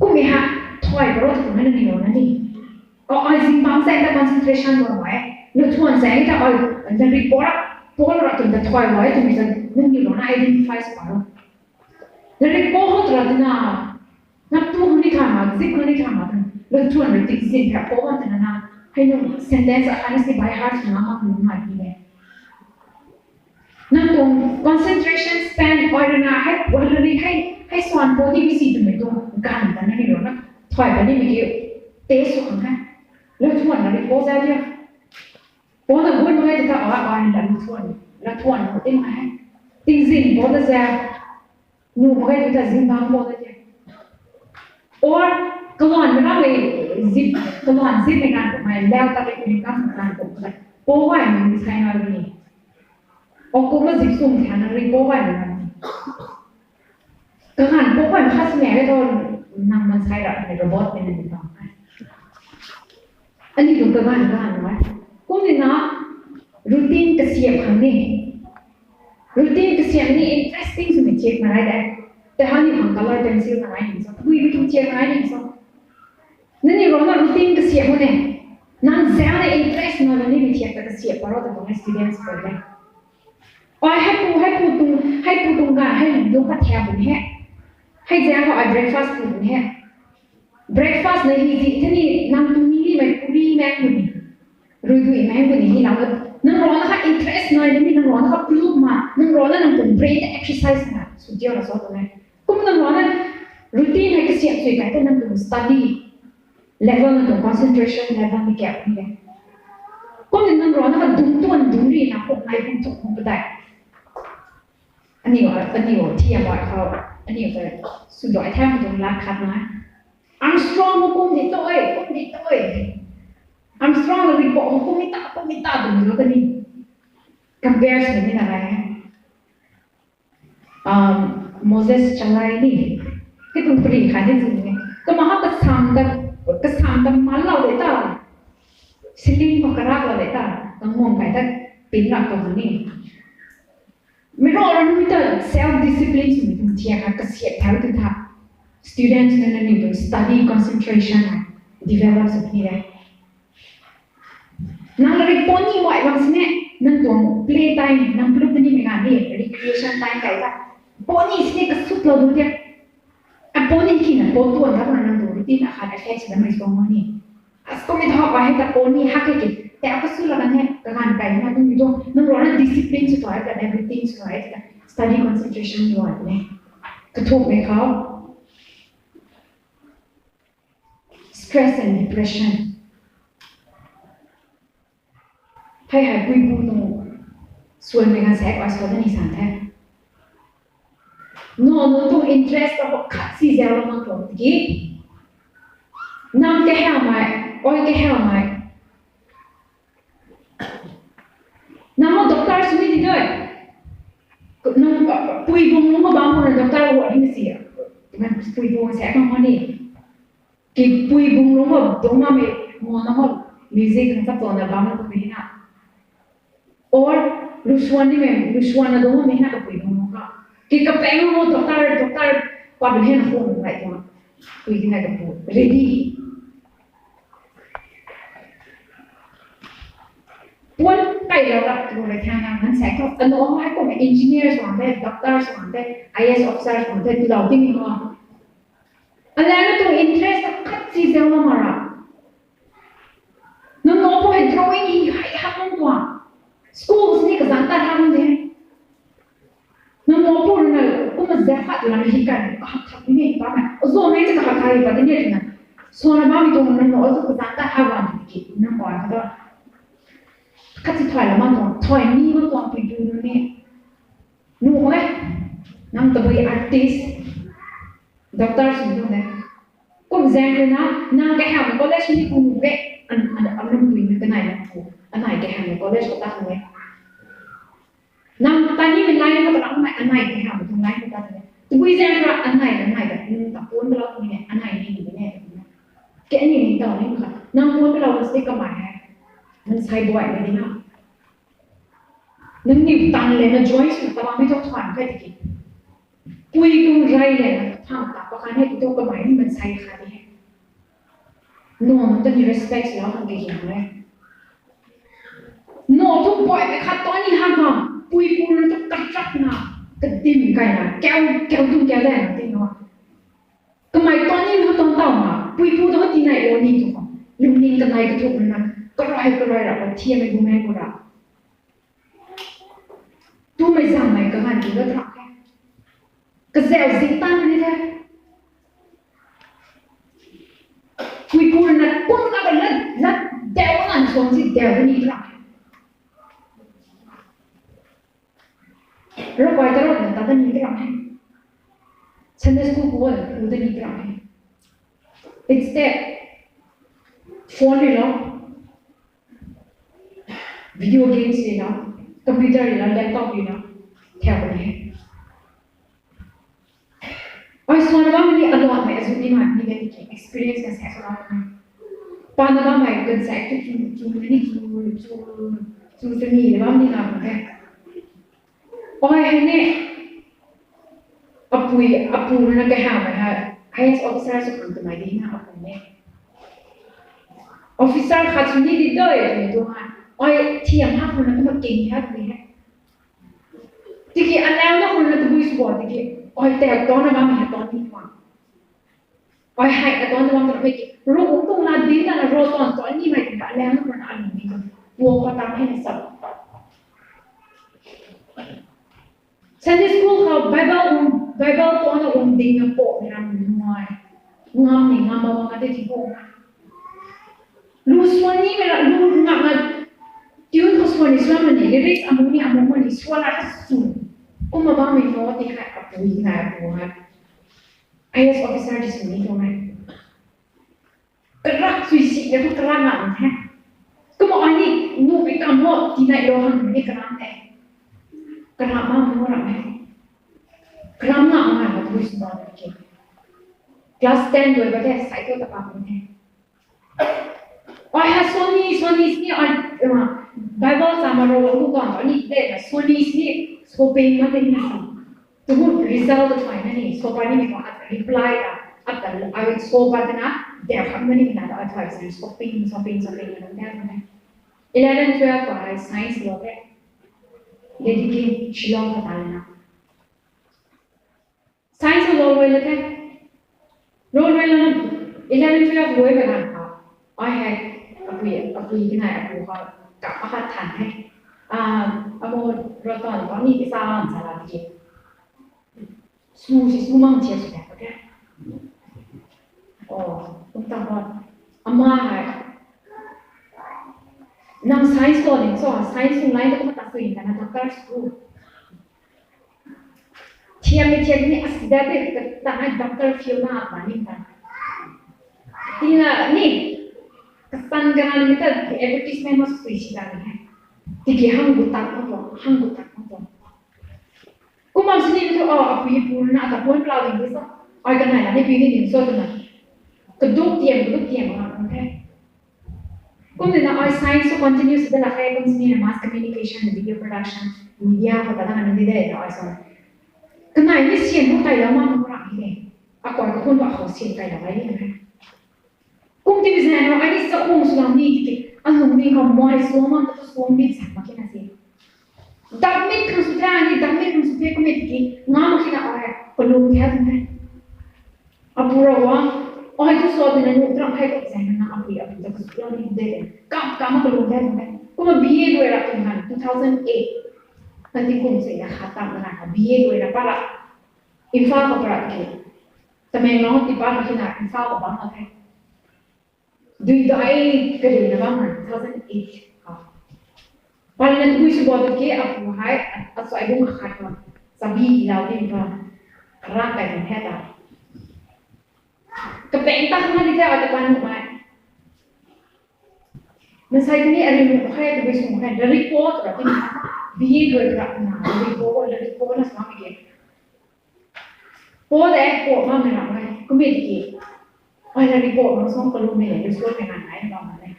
กูมีฮะถอยเพราะว่าถึงนั่นนี่แล้วนั่นนี่เอาziпบางแสงแต่ concentration ว่าไว้แล้วทวนแสงแต่จะรีโป๊ละโป๊ละถึงจะถอยไว้ถึงจะนั่นนี่แล้วนะ identify สปาร์แล้วรีโป๊เขาตระหนักนับตัวคนที่ทำมาziпคนที่ทำมาแล้วทวนรีติดziпแบบโป๊ว่าแต่นั่นนะให้นุ่ม sentence อันนี้สิ by heart นะมากหนึ่งหมายที่เนี่ยนั่นตรง concentration span อะไรนะให้วันนี้ให้สอนโปรตีนวิสีตรงไหนตรงการแต่นั่นนี่หรอนะถอยไปนี่มีกี่เตะสุขังค่ะแล้วทวนอะไรโปรเซลเดียวโปรแต่คนไม่ได้จะเอาอะไรแล้วทวนแล้วทวนเขาติ้งให้ติ้งซินโปรแต่เซลหนูไม่ได้จะซินบางโปรแต่เดียวโอ้กลอนไม่ต้องไปซิปกลอนซิปในงานผมไม่แล้วแต่เป็นการทำงานผมเลยโปรว่าอย่างนี้ใช่ไหมนี่aku masih zoom kan dari bawah ni kan bawah ni khas ni ada nang man saya ada robot ni ni tak ani tu kan kau ni na routine kesiap kan ni routine kesiap ni interesting sumi check mana ada tehani kan color pencil mana ni so tu ibu tu check mana ni so ni rona routine kesiap ni nang saya interest mana ni check kesiap baru tu kau students bolehให้ปูตรงกันให้ยกกระแทกบนแห่ให้แจ้งว่าbreakfast บนแห่ breakfast ในที่ที่นี่นำตรงนี้มันปุรีแม่บุญรู้ด้วยแม่บุญที่เรานั่งร้อนนะคะ interest หน่อยนี่นั่งร้อนนะคะปลุกมานั่งร้อนแล้วนั่งตรง brain exercise นะสุดยอดเลยสอนตรงนี้ก็นั่งร้อนนั้น routine ให้เสียบสวยกันแต่นั่งตรง study level นั่งตรง concentration level มีแก่นี่แหละก็นั่งร้อนนะคะดุ้งต้นดุ้งรีนะพวกนายพวกถูกพวกได้อันนี้ว่าเทียบว่าเขาอันนี้ก็สุดยอดแท้มันตรงรักคัดนะI'm strong กูมีตัวเอง I'm strong เลยบอกกูมีตาตรงนี้แล้วก็นี่ compare สิ่งนี้อะไรMoses จังไรนี่ที่ตรงปรีขายที่จริงเนี่ยก็มาหากระสังกันมันเราเลยตาซิลิงก็กระรักเราเลยตาต้องมองไปแต่ปีนหลักตรงนี้ ไม่รู้เราไม่ต้อง self discipline สุดที่เทียกันก็เสียแถวถึงท่า students นั่นนี่ต้อง study concentration develop สุดที่เลยนั่งเรียนปนนี่บ่อยบางสิ่งเนี่ยนั่งตัว play time นั่งปลุกนี่ไม่งานนี่ recreation time ไก่ละปนนี่สิ่งก็สุดเราดูเนี่ยอ่ะปนนี่กินอ่ะปนตัวถ้ามันนั่งดูที่อาคาร effect แล้วไม่ส่งมานี่อ่ะก็ไม่ท้อไปให้แต่ปนนี่ฮักให้กินแต่เอาก็สู้แล้วกันเนี่ยการไก่เนี่ยต้องมีตัวนั่งรอนั่ง discipline สุดท้ายกัน everything สุดท้ายกัน study concentration ด้วยเนี่ยกระทบไหมเขา stress and depression ให้หายปุยปูตรงส่วนในการแสกไว้ส่วนนี้สันแท้นอนตรง interest เราขัดสีเซลล์มันตรงที่น้ำแก่หาไหมอ้อยแก่หาไหมน้ำมันด็อกเตอร์สุดที่ด้วยน้ำปุยปูน้ำมันบางคนด็อกเตอร์ว่าที่ไม่เสียมันปุยปูแสกมันนี่กี่ปุยปูน้ำมันตรงนั้นไม่มองน้ำมันมิวสิกทั้งสับตัวนั้นบางมันตรงนี้นะor lusuan ni mem lusuan na domo mehna ka pui domo ka ki ka peng mo doctor pa bhen ho right ma pui dina ka pu ready pun kai la ra tu le thana nan sai ko ano ma ko engineers wa de doctors wa de IS officers wa de law ti mi ho ala na to interest ka chi se ma mara no no po drawing hi ha mo wa schools ni kazanta ham de no mo por na kuma zakat la ni kan ha ni ba ma zo me ka ha kai ba ni na so na ba mi to na no zo kazanta ha wa ki na ko ha ka ti thai la ma no thoi ni ma to pi du ni nu ho nam to bi artist doctors ni ne kum zang na ka ha ma college ni ku ve an lu ni ka nai na ku anh này cái hàng có lên của ta thôi năm ta như mình like nó tập anh này cái hàng của like của ta thôi bây giờ là anh này là tập cuốn cái lâu này anh này đi cái này cái này mình tao nên là năm cuốn cái lâu nó sẽ có mãi mình sai bội cái gì nào nên nhiều tăng lên nó join sự tập mới trong thoáng cái gì quy cũng ray lên tham tập có khả năng tôi có mãi mình sai khả đi nó mìnhต้อง respect แล้วทำcái gì này no tu boy me khat to ni ham ham pui pu na ta tak na ka dim kai na keu tu keu da na tin no ka mai to ni ho tong tao ma pui pu do ti nai lo ni tu ko lum ni ka nai ka tu na ka rai ra ba thia me bu me ko ra tu mai zam mai ka han ni lo tra ka zel zing tan ni da pui pu na pum na ka la deu na so si deu ni traเราไปตลอดเนี่ยตาตานีก็ทำให้ฉันได้สกู๊ปว่าตานีก็ทำให้ it's that phone เลยเนาะ video games เลยเนาะ computer เลยเนาะ laptop เลยเนาะแถวนี้ไอ้ส่วนว่ามันมีอารมณ์ไหมสุดที่มันมีกันที่ experience กันแสบร้อนไหมปานนั้นว่าไหมกันแสบจูนี่จูสนีหรือว่ามีงานไหมโอ้ยเนี่ยอาปุยนะแกหาไหมฮะ IS officer สุดคนตัวไหนดีนะอาปุยเนี่ย officer ขัดสุนีดีด้วยตัวตัวมันโอ้ยเทียมห้าคนนั้นก็มาเก่งแค่ตรงนี้ฮะทีกี้อันแล้วนะคนนั้นตัวบุยสปอร์ตทีกี้โอ้ยแต่ตอนนั้นว่ามีตอนนี้ว่าโอ้ยให้ตอนนั้นว่าตอนไม่กี่รู้ตรงนั้นดีนะรู้ตอนนี้ไม่ถึงแล้วนะคนอันนี้วัวก็ตามให้ในสับSunday school เขา Bible ตัวนั้นดิ่งโปะในนั้นง่ายงามนี่งามมากๆที่โปะรู้ส่วนนี้เวลารู้งามที่เขาส่วนนี้ส่วนมันนี่เรียกอามุนี่ส่วนอะไรส่วนก็มาบ้างไม่รู้ที่ให้อาปุยนายบัว IS officer ที่ส่วนนี้ตรงไหนกระรักสุยสิแล้วก็กระรักงานแท้ก็บอกอันนี้นูไปกำหนดที่ไหนเราทำนี่กระรักแต่กระทำมากไม่ว่าอะไรกระทำงานอะไรเราดูสิบวันเก่งคลาส10ด้วยประเทศไทยก็ตะปาเป็นแท้โอ้ยฮะโซนี่นี่อันBible สามารถรู้ก่อนตอนนี้เด็กโซนี่นี่โซ scoping mati ni tu result tu mana ni scope ni ni reply dah atau awak scope ada dia akan ni nak atau scoping ni 11, 12 को साइंस लोग है यदि कि शिलोंग का तालना साइंस लोग वो लोग है रोल में लोग 11, 12 वो ही बना था और है अभी कि ना अभी वोกับอาหารทันให้อโมรตอนตอนนี้ที่สร้างสาราที่สู้มั่งเชียร์สุดแล้วแกอ๋อต้องตามว่าอาม่าไงนางไซส์ก่อนเนี่ยสอนไซส์ส่งไลน์ต้องมาตัดสินกันนะต้องการสู้เทียมนี่อัศดาเด็กแต่ให้ด็อกเตอร์ฟิลน่ามานี่กันที่น่ะนี่kesan kenal kita advertisement masuk isi kami है tiga hanggutak apa kuma sini itu api purna atau pun pelawin itu orang lain ni pilih ni so tu nak keduk tiang orang okay kuma ni nak science continue sudah lakai kuma sini mass communication video production media apa tak nak dia dah so kena ini sian bukan lama orang ini aku pun aku sian kaya lagi ni kung di bisnes no ani sa kung sulang ni ki anong ni ka mo ay soma to sombi sa makina si damit kan sutrani damit kan sutre ko metiki nga makina ay palung kya dun apura wa ay to so din no tra khay ko sa na api to ko ni de kam palung kya dun kuma BA do era to han 2008 nanti kung sa ya khatam na ka BA do era para info ko para ki tamay no ti pa makina info ko ba na kay दुई दाई करें ना बाम 2008 पालन ने दुई सुबह के अब वो है असो आई बुम खाट में सभी लाउडी में रात का दिन है ता कपें तक ना दिखे और तबान में मैं साइड में अरे मैं है तो बेसुं है रिपोर्ट रखी बीए कर रखना रिपोर्ट ना स्वामी के पोद है पोद मां में रखना है कुमेटी ai là đi bộ nó xong còn luôn này để xuống cái ngàn này vào này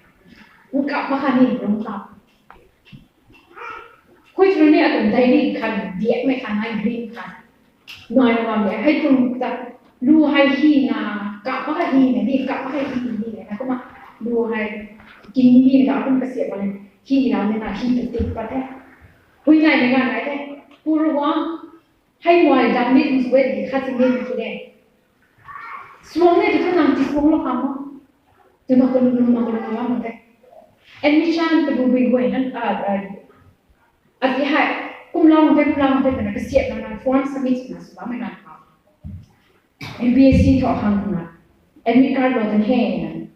nó cặp mà khăn đi nó cặp cuối tuần này tụi thấy đi khăn điện mấy khăn hay green khăn nói là vậy hay tụi ta lu hay khi là cặp mà hay này đi cặp mà hay đi này nó mà lu hay kinh đi đó cũng phải xếp vào này khi nào nên là khi tự tin vào thế cuối này mấy ngàn này thế puru quang hay ngoài đam mê một số thì khác sinh viên như thế Suami itu nanti suami lo kamu, tu nak kalau mana admission terbuai kan, arti hai, kumlau mana kena kesiap mana form submit mana sebab mana kau, MBSC tu orang mana, admit card lo dan hen,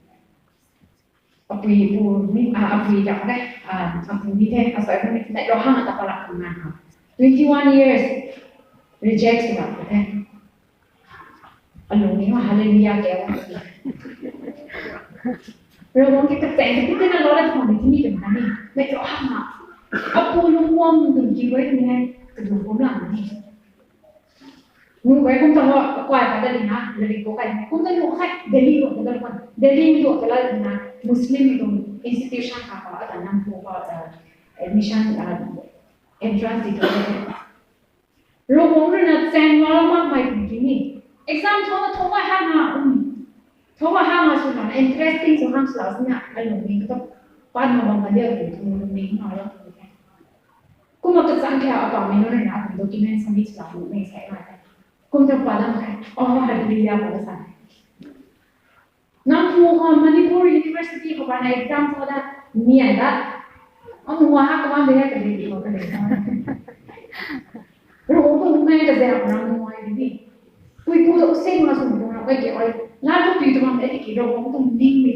apa dah kan, apa ni deh, asal apa ni nak lo hang atau apa mana, 21 years reject sebab kan. Alung ni mah haleluya kaya orang. Orang kita cakap kita nak lorot mana ni macam mana ni? Mereka orang apa luang jiwa ni kedua orang ni. Mungkin kita tahu kuat pada lina dari bukan. Kita tahu kan Delhi tu kita tahu Delhi tu kalau lina Muslim itu institution apa ada nama buat admission entrance itu. Orang nak ceng malam mai begini. Exam thong hang sudah interesting so hang selasnya alung ni kita pan mabang dia tu ni malah kuma kesan kaya apa minor na dokumen submit selahu ni saya ada kum tu padam kan ada dia pada sana nang Manipur University ko na exam so da ni ada wah ka ba dia ka di ko ka di ro ko mai ka dia orang mo ai di Kui puto sen masuk orang lagi orang lalu tu itu mana ni kita orang tu ning ni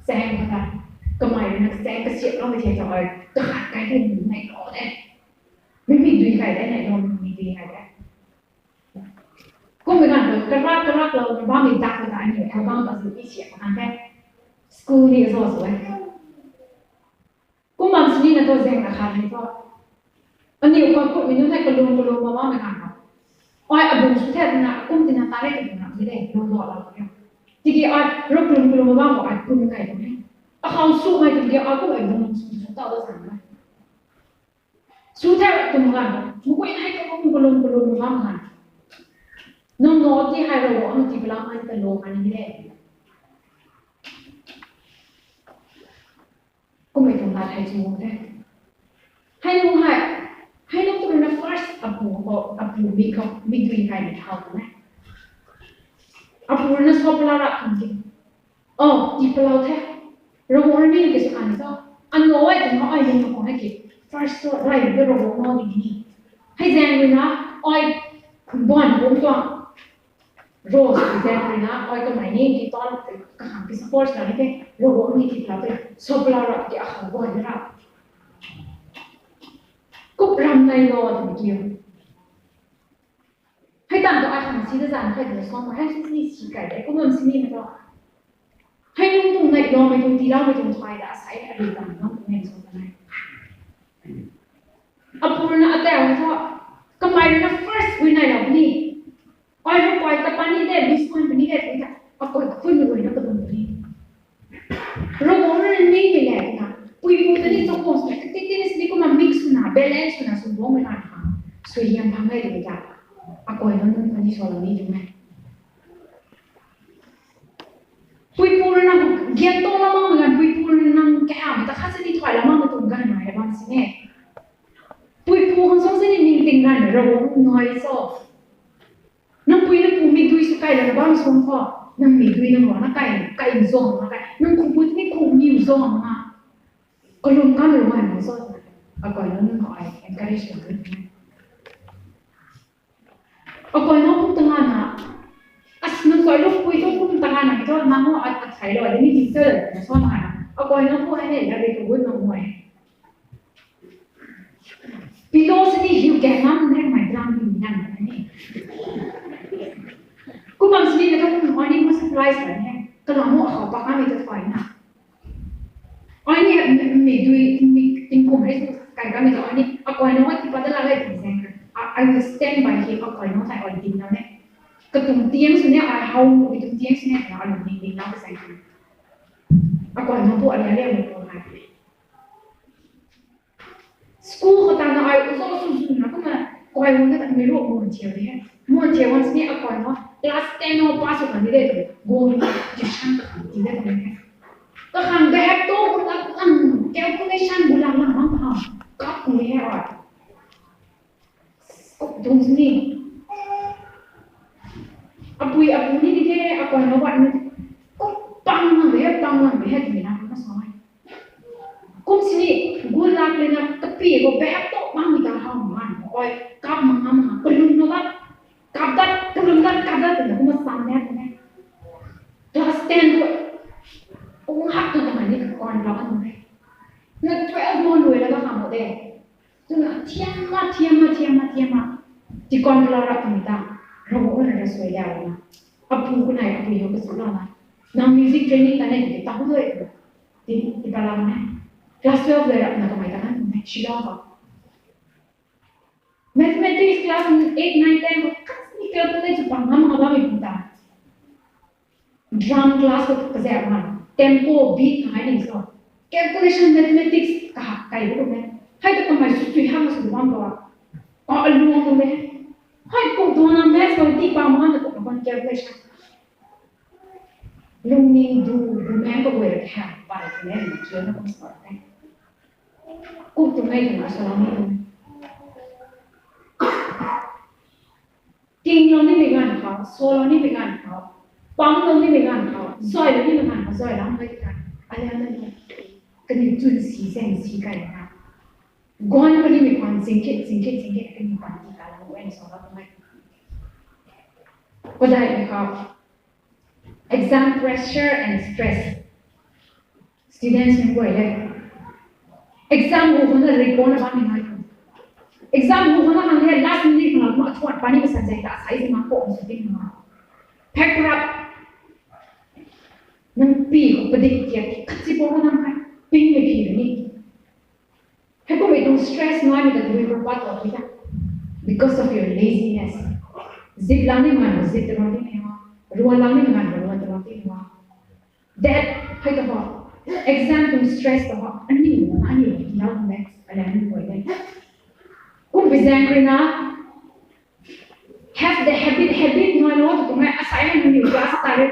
sen kata kemarin nak sen kesiap orang macam orang terhad kaya ni naik orang mimi dui kaya naik orang mimi dui kaya. Kau mengan kerak lalu bami dak kata ni abang tak sesuai siap kan school ni sesuai. Kau mampu ni nak tu sen nak hari tu. Ani kau minum nak kelum mama mengan. Oi abang sudah nak kum tina tarik tu nak jadi lolo lah dia. Jadi rok belum abang buat kum kaya tu. Akau suh mai tu dia aku abang sudah tahu dah sana. สู้แท้ตัวมันมุกยังให้ก็มุกกลมว่ามันน้องๆที่ให้เราบอกว่าที่เวลามันเป็นโลกันนี่แหละก็ไม่ต้องการให้จูงได้ให้ลูกตัวนั้น first อับปูมีดุยให้ในเท้าไหมอับปูนั้นชอบเล่าละจริงอ๋อที่เล่าแท้เราบอกว่านี่ก็สุดอันน้อยถึงเขาไอ้ยังมาบอกให้กิน first ตัวไรก็เราบอกน้อยอย่างนี้ให้แจ้งเลยนะอ้อยบ้านผมตัวโรสแจ้งเลยนะอ้อยก็ไม่เนี่ยที่ตอนกระหังที่สปอร์ตอะไรเนี่ยเราบอกนี่ที่เราเป็นชอบเล่าละที่เขาบอกให้เราก็รำในรอถึงเกี่ยวให้ตามตัวไอ้ของซีซั่นให้เดือดร้อนมาให้ซีนี่สีไก่ได้ก็มันซีนี่ไม่ต้องให้ลุงตรงในรอไม่ตรงที่เราไม่ตรงทอยแต่อาศัยอะไรต่างๆน้องตรงนี้ส่งไปอัปปูนะแต่ว่าถ้าก็ไม่นะ first วินัยเรานี่ไอ้เราปล่อยตะปานี่ได้บิสมันเป็นนี่ได้ที่จะเอาปล่อยคุยไม่ไหวนะก็ตรงนี้เราบอกว่านี่ไม่แหละนะปุยปุยตอนนี้ต้องบอกว่าที่นี่สิก็มา mix นะ balance นะส่วนรวมไม่ได้ค่ะส่วนยังพังได้ดีจ้ะเอาปล่อยนั่นคนที่สอนเรานี่ถูกไหมปุยปุยนั่งเกี่ยงตัวละมั่งเหมือนปุยปุยนั่งแก่แต่ข้าจะนี่ถอยละมั่งมาตรงกันหน่อยบ้างสิเนี่ยปุยปุยคนสองเส้นนี่ติงกันเราหน่อยซอนั่งปุยนั่งปุยมีดุยสุกไก่แล้วบ้างส่งพ่อนั่งมีดุยนั่งว่านั่งไก่ส่งนะไก่นั่งคุยนี่คุยมีส่งนะก็ลงกันเลยว่าไม่ส่งเอาก่อนนั่งขอไอ้ encourage กันเอาก่อนน้องพูดตั้งนานนะนั่งคอยลูกคุยต้องพูดตั้งนานนะที่ว่าน้องอัดใส่เลยนี่ทีเซอร์นะส่วนไหนเอาก่อนน้องพูดให้เนี่ยเราไปดูน้องมวยพี่โลสนี่หิวแก่น้ำแน่นหมายตามอยู่นั่นนี่กูบางสิ่งนะครับคุณอ๋อนี่มันเซอร์ไพรส์เลยเนี่ยก็ลองว่าเขาปากไม่จะถอยนะอ๋อเนี่ยมีดูมีติงผมให้สุดไก่ก็มีแต่อ๋อนี่เอาก่อนน้องว่าที่ปัตตานีเป็นแสงกันI will stand by him เอาก่อนน้องใส่ออดินแล้วเนี่ยกระตุ้งเตียงสุดเนี่ยไอ้เฮาไปตุ้งเตียงสุดเนี่ยเราหนึ่งน้ำไปใส่กันเอาก่อนน้องพูดอะไรเรียกมันตรงไหนschool เขาตามไอ้อุศบสุดๆนะก็มาก่อนวันนั้นไม่รู้ม้วนเชียวเนี่ยม้วนเชียววันนี้เอาก่อนเนาะ last 10 or pass กันที่ได้เลยโง่จะช่างกันที่ได้เลยเนี่ยก็ขังแบบโตบุลังcalculation บุลังมั่งเขาก็คุยให้อ่ะก็ตรงนี้abu ni dia aku nak buat ni kok pang dia di mana kan soalnya kok sini gula lena tepi ko behap to mang kita hang man oi kap mang pelum nolat kapdat tu mas samne ne kelas 10 tu ong hak tu teman ni kon la kan ne na 12 mon lui la ka ham de tu na tiama di kon la ra tu taเราบอกว่าเราสวยแล้วนะอับปูคนไหนอับปูเขาก็สุดแล้วนะน้ำมิวสิกเทรนนิ่งตอนนี้ติดตั้งด้วยที่ตารางนะคลาส12เลยนะทำไมตอนนั้นไม่ชิลล์ก็ mathematics class 8, 9, 10ก็คัสนี่เกิดอะไรจะปังน้ำมาบ้างไม่พูดตา drum class ก็กระแสมัน tempo beat หายหนึ่งส่วน calculation mathematics ก็หักไกลไปตรงนี้ให้ตัวทำไมสุดๆห้ามมาสุดบ้างตัวอ๋อรู้ตรงนี้ให้กูตัวนั้นแม่สวยที่ปามันจะต้องการcalculationลุงนี่ดูแม่ก็เวรแค่ไปแม่เชื่อนะผมสอนได้กูตรงไหนถึงมาสอนนี่จริงเรานี่เป็นงานเขาโซเรานี่เป็นงานเขาปั๊มเรานี่เป็นงานเขาซอยเรานี่เป็นงานเขาซอยเราไม่เป็นงานอะไรนั่นเนี่ยก็นี่จุดสีแสงสีไก่นะก้อนก็นี่มีความสิงเกตก็มีความที่การเราเว้นสอนเราตรงไหนก็ได้ครับ exam pressure and stress students ไม่ป่วยเลย exam หูคนละรีบอนบ้างยังไง exam หูคนละครั้งนี้ last minute ของเราเมื่อทวดปานี่เป็นสัญญาใส่สมาร์ทโฟนสุดที่มาแพ็ครับนั่งปีกประเดี๋ยวคัดสิบวันนั่งไปปิ้งไม่ผิดนี่ให้พวกเราต้อง stress น้อยไม่ต้องดูรูปวัดตัวที่ละ because of your laziness zip ล้างนี่มัน zip ตลอดที่ไหนวะรัวล้างนี่มันรัวตลอดที่ไหนวะ that ให้ตัว exam ต้อง stress ตัวอันนี้มันอันนี้เราเนี่ยอะไรนี่ป่วยเลย bizangrina have the habit no no to my assignment in class tare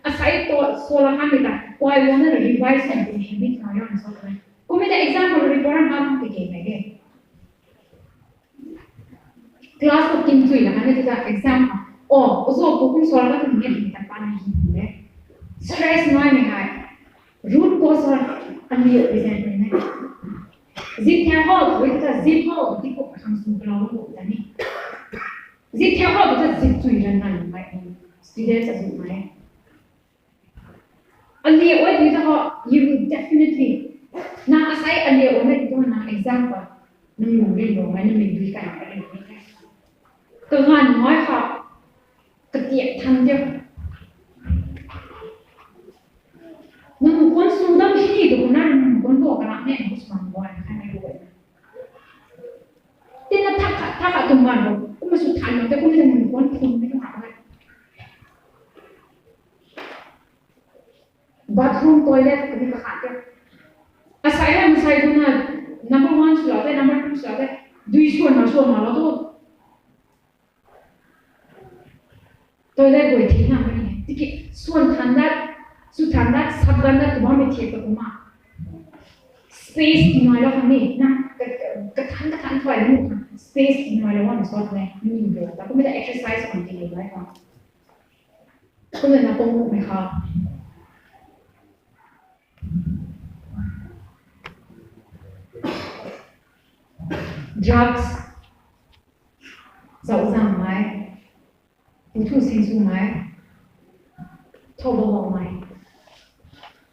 assign to sola kamita why wanna revise on the habit no no so kung may example report ang tigay na gay class ko kintuy na kanito ta example uso ko kung sola ka tingin kita pa na hindi stress no ay may root cause or ano yung bizangrina zip theo ho với ta zip ho thì cũng không xuống lâu cũng ta đi zip theo ho thì ta zip chui ra nằm mai students as mai anh đi ở đây ta họ you will definitely na asai anh đi ở đây tôi na example nung dùng đi rồi mai mình đi cái này từ ngàn nói họ thực hiện thành chưa nung cuốn xuống đó khi tụi nó cuốn bộ cái này nó cũng bằng hai ngày rồi tên nó thắc tụi mình rồi cũng mà suốt tháng nó cũng là mình cuốn phun mấy cái này bathroom toilet cái gì cả chứ asai là mình sai cũng là number one số là number two số là duy số mà nó thôi toilet buổi thế nào cái này thì cái số thằng đó Sutanda sabganda तुम्हां में थिए तो कुमा space दिनवाले हमें ना कथान थोड़ा नहीं space दिनवाले वाला सॉर्ट में नहीं मिल रहा तो मेरा exercise करने के लिए ना तो मैं ना पंगु में खा drugs dạo dàng mai phụ thuộc sinh su mai thâu bông mai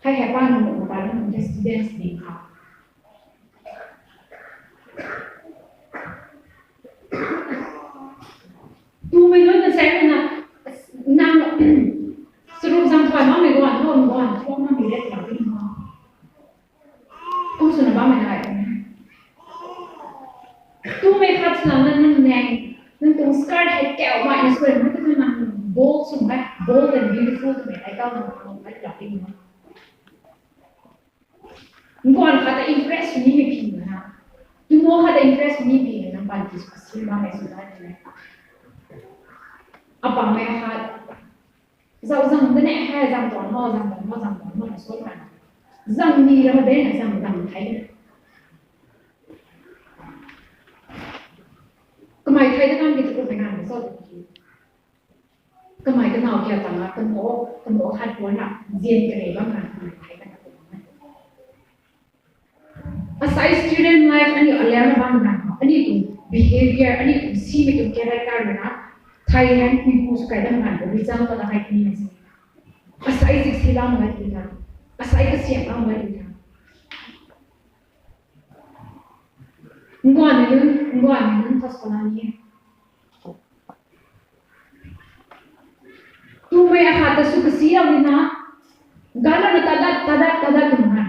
hay hẹp ban một bài một cái students đi học tu mình nói là sẽ là năng sử dụng sang thoại nó mình gọi thôi nó mình biết là cái gì không sự là bao mình lại tu mình phát là nên nên tung skirt hay kẹo vậy là rồi nó cứ nằm bold sủng hay bold and beautiful thì mình thấy cao mình phải đọc đi nữa Bukan kata impress ni mungkin na. Tu mau kata impress ni mungkin nampak diskusi mana sudah ni. Apa mai khat? Zau zang tu ni hai zang tuan ho na so kan. Zang ni lah ben zang Thai. Kemai Thai tu kan kita pun dengan so tu. Kemai kenal dia tangga kemo khat puan nak zian kere bang kan Thai kan. Aside student life ani alera bang na ani tu behavior ani tu si me tu character na Thai hand people su kai dang na result ka da hai ni na si aside six hilang ma ti na aside ka siap ang ma ti na ngwan ni tas ko na ni tu me ha ta su ka siap ni na gala na tada tu na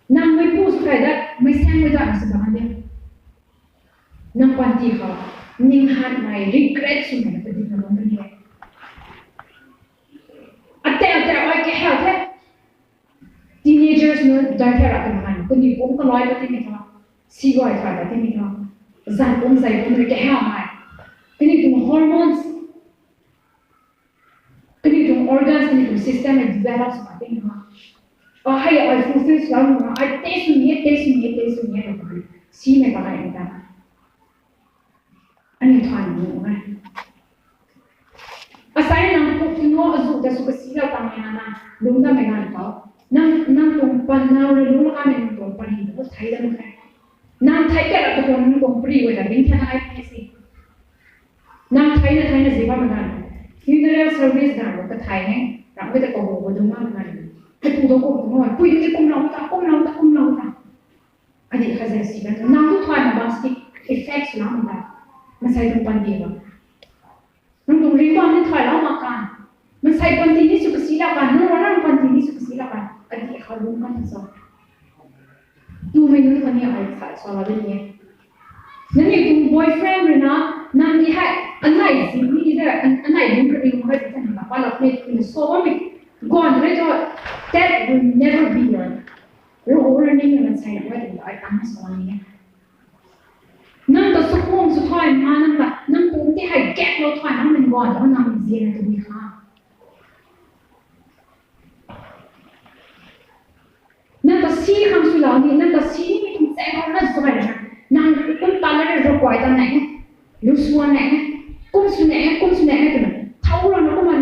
nang may puso kaya may sang may daan sa bahan nang panti ka ninghan may regret sumay na pwede naman ba niya ate ay kaya teenagers no dahil kaya ka naman kundi kung kaloy pa tingin ka sigoy ka ba tingin ka zan kung sa'yo kung kaya may kundi kung hormones kundi kung organs kundi kung system na develop sa tingin ka hay ai fulfill selalu ai tes sunyi apa si mereka kayak kita ani tuan ni kan asal nang pukino azuk dah suka sila tangan lungga megan kau nang tumpan nang lulu kami nang tumpan itu Thai dah kan nang Thai kan atau nang tumpri wala bintang ai pesi nang Thai na siapa megan funeral service dah ke Thai ni ramai tak kau bodoh mana cái tụ đó cũng nói quy cái công lao ta anh ấy khai gì đó năm thứ thoại mà bằng stick effects lắm mà sai trong quan điểm nó cũng liên quan đến thoại lắm mà can mà sai quan điểm đi sự gì là can nó nói quan điểm đi sự gì là can anh ấy khai đúng cái gì tu mình nói cái này ai phải so là cái gì nên như cùng boyfriend rồi nó nam đi hay anh này gì đi đó anh này đúng cái điều mà phải thành là quan lập nên mình so với mình gone right or that will never be done. We're learning and saying what I am so on here. nang to sukong su thoi ma nang la nang kum ti hai gap lo thoi nang min gon lo nang min zia to bi kha nang to si kham su la ni nang to si mi tum sai ho na zo hai nang kum ta la ro kwai ta nai lu suan nai kum su nai to na thau lo nó ko ma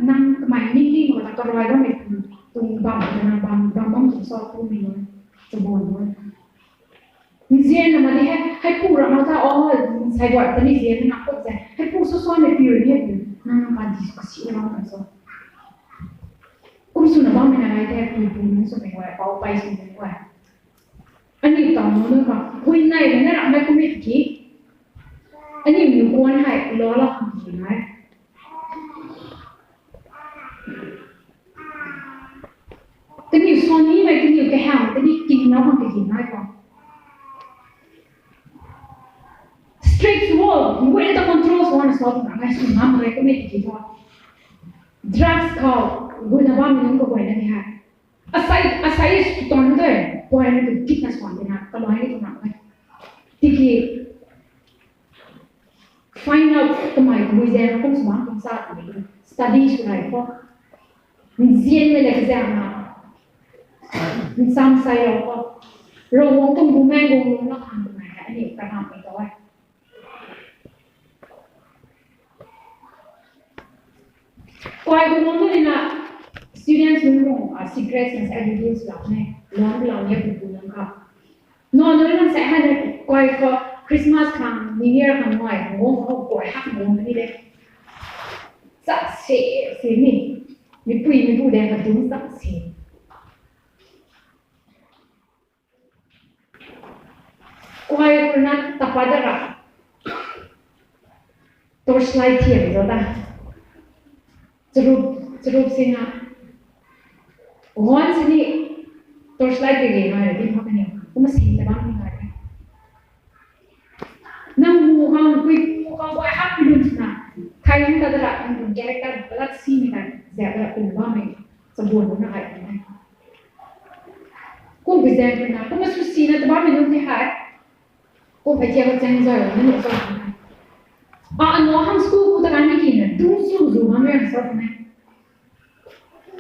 nang mai ni ni mo ta ko roi lo mi tung bam na bam tu so ku mi no to bon no Nizien na mali hai pu ra ma ta o sai wa ta ni zien na ko za hai pu so ne pi ri he na na ma discuss na ma so kum su na ba mi na ai te pu ni so me wa pa pai su ni wa ani ta mo no ma hui nai na ra ma ku mi ki ani mi ko an hai lo la kham ki nai ta ni so ni mai ta ni ke ha ta ni ki na ma ke ki nai ko strict wall, where the controls want to solve them. I should not recommend it. Drugs call, good about me, go away. Aside to turn there, boy, I need to fitness one, then I come on it. Tiki find out the my museum comes back from Saturday, studies right for museum exam now. In some side of Rangkhung Churches Fellowship, I need to come up. Quay cũng muốn nói là students muốn dùng secrets and evidence là này long nhé cũng muốn cả nó nói là sẽ hay quay có Christmas khang New Year khang ngoài ngô họ quay hát ngô cái đấy sắc sẽ mình mình bùi đèn và đúng sắc sẽ quay cũng là tập vào đó torchlight thiền rồi ta Cerup sih nak, once ni torchlight lagi mana di mana ni, aku masih tak bangun lagi. Nang muka buat apa dulu na, kain kita dah ang karakter berat sih ni kan, saya pun bami sebuah mana kain ni. Aku bisa pun aku masuk sini tu bami dulu ni hai, aku baca jangan jauh ni so. Ano ham school ko tak ani kina, dulu kami yang sort ni.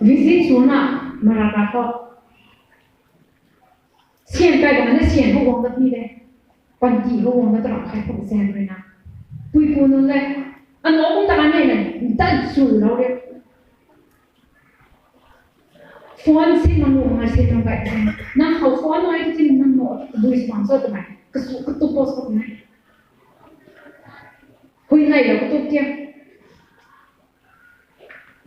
Visit Suna Marakato. Hiện tại của nó hiện không có gì đấy, còn chỉ không có cái trò hay không xem rồi nào. Tui phụ nữ này, anh nói cũng ta này, ta xử đâu đấy. Phone xin mà ngủ mà xin trong vậy, nang hậu phone nói thì nang ngủ, đuôi sponsor tụi mày, cái tụ post của mày. Hồi này là cái tụ kia.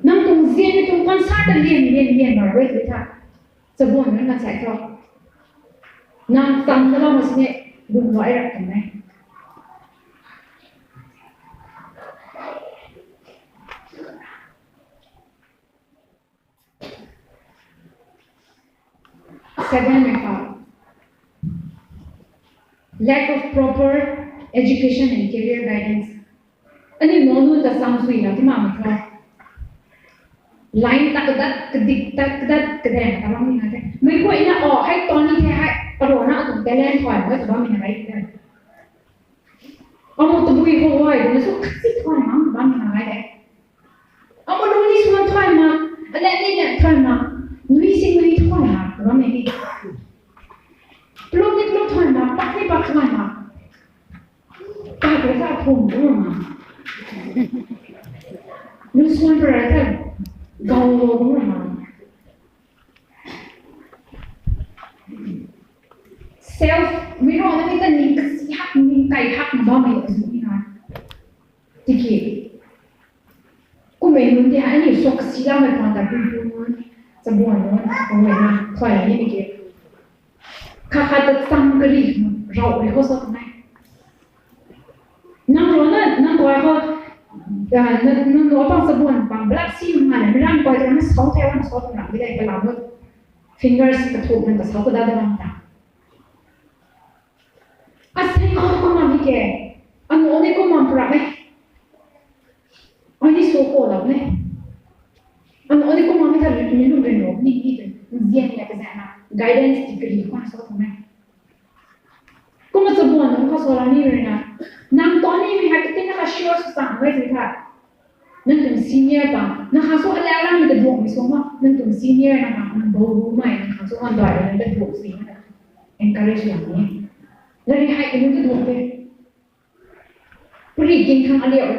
Nang tung riêng tung quan sát liền mà vậy thôi thà, sẽ buồn nữa là chạy cho. Nang tâm nó mà xin đừng nói ra cái này. Second lack of proper education and career guidance. Ani nonu ta samsui na tima mutho. Line tak kedat kedai ta bang ni na. Mai ko ina hai ton ni hai paro na tu talent thoi ma ta bang ni na right there. Amo tu bui ho hoi na so kasi thoi ma bang ni na right. Amo lu ni suan thoi ma, ala ni na thoi ma. Nui sing nui thoi ma, ta bang ni. Plong ni plong thoi ma, pak ni pak thoi ma. Ta ko ta phum du ma. Nu suan pra ta gao lo du ma. Self, mi ro na ni ta ni kasi hak ni kai hak ma ba mai tu ni na. Tiki. Ku me nun ti ha ni sok si la mai pa ta bu bu sa buan no, ko me na thoi la ni ke. Kha ta sam kari rau ri ho so ta nai. Nang ro na nang ko ho nang ro pa sa buan pang black sea ma le ran ko ta na so te wan so ta bi dai ka la fingers ka thu na ka so ko da da ta. Asai ko ma bi ke. Ano ne ko ma pra me. Ani so ko la me. Ano ne ko ma mi ta ni lu ren ro ni zian ya ka za na guidance degree ko so ta me. Kuma sa buan ก็โซลานี่เลยนะนางตอนนี้มีใครติดนะคะชัวร์สั่งไว้สิค่ะนั่นเป็นซีเนียร์ป่ะนะคะส่วนแล้วมันจะบวกมีส่วนว่านั่นเป็นซีเนียร์นะคะมันโบรู้ไหมนะคะส่วนอันดอยมันจะบวกสีนะคะ encourage อย่างนี้แล้วให้กันมันจะบวกเลยปริกินทางอะไรอ่ะ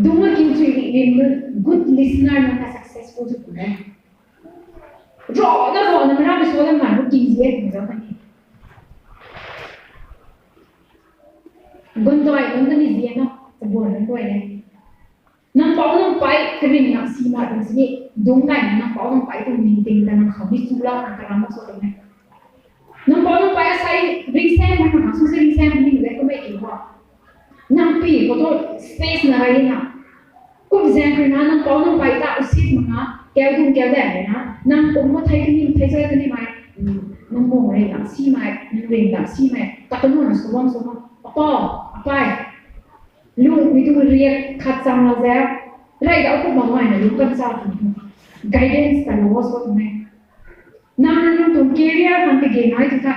ดูมากินช่วยเรียน good listener มันจะ successful ทุกคนเลยรอนะไม่ได้ไปส่วนนั้นมันกินเยอะเหมือนกันบนดอยบนต้นนี้เสียเนาะจะบ่นนั่นด้วยเลยน้ำเปล่าน้ำไปคือเป็นน้ำซีมาตรงนี้ดงไงน้ำเปล่าน้ำไปตรงนี้ติงแต่น้ำเขาไม่สู้แล้วน้ำกระมังสุดเลยน้ำเปล่าน้ำไปอาศัยริงแซมมันหาสู้ริงแซมมันอยู่ได้ก็ไม่เกี่ยวน้ำปีก็ต้อง space นะอะไรนะก็แซมคือน้ำเปล่าน้ำไปตาอุศิมันนะแก้วทุ่งแก้วแดงเลยนะน้ำผมว่าไทยกันนี่ไทยเจอกันนี่ไหมน้ำโมอะไรน้ำซีมาน้ำเร่งน้ำซีมาตะกันนู่นนะสว่างป้อไปลูกมีตัวเรียกขัดจำเราแล้วไรก็เอาพวกมาใหม่นะลูกกันทราบถึง guidance แต่ละว่าส่วนไหนนั่นนั่นตรงเกียร์ทางที่เก่งน้อยที่ค่ะ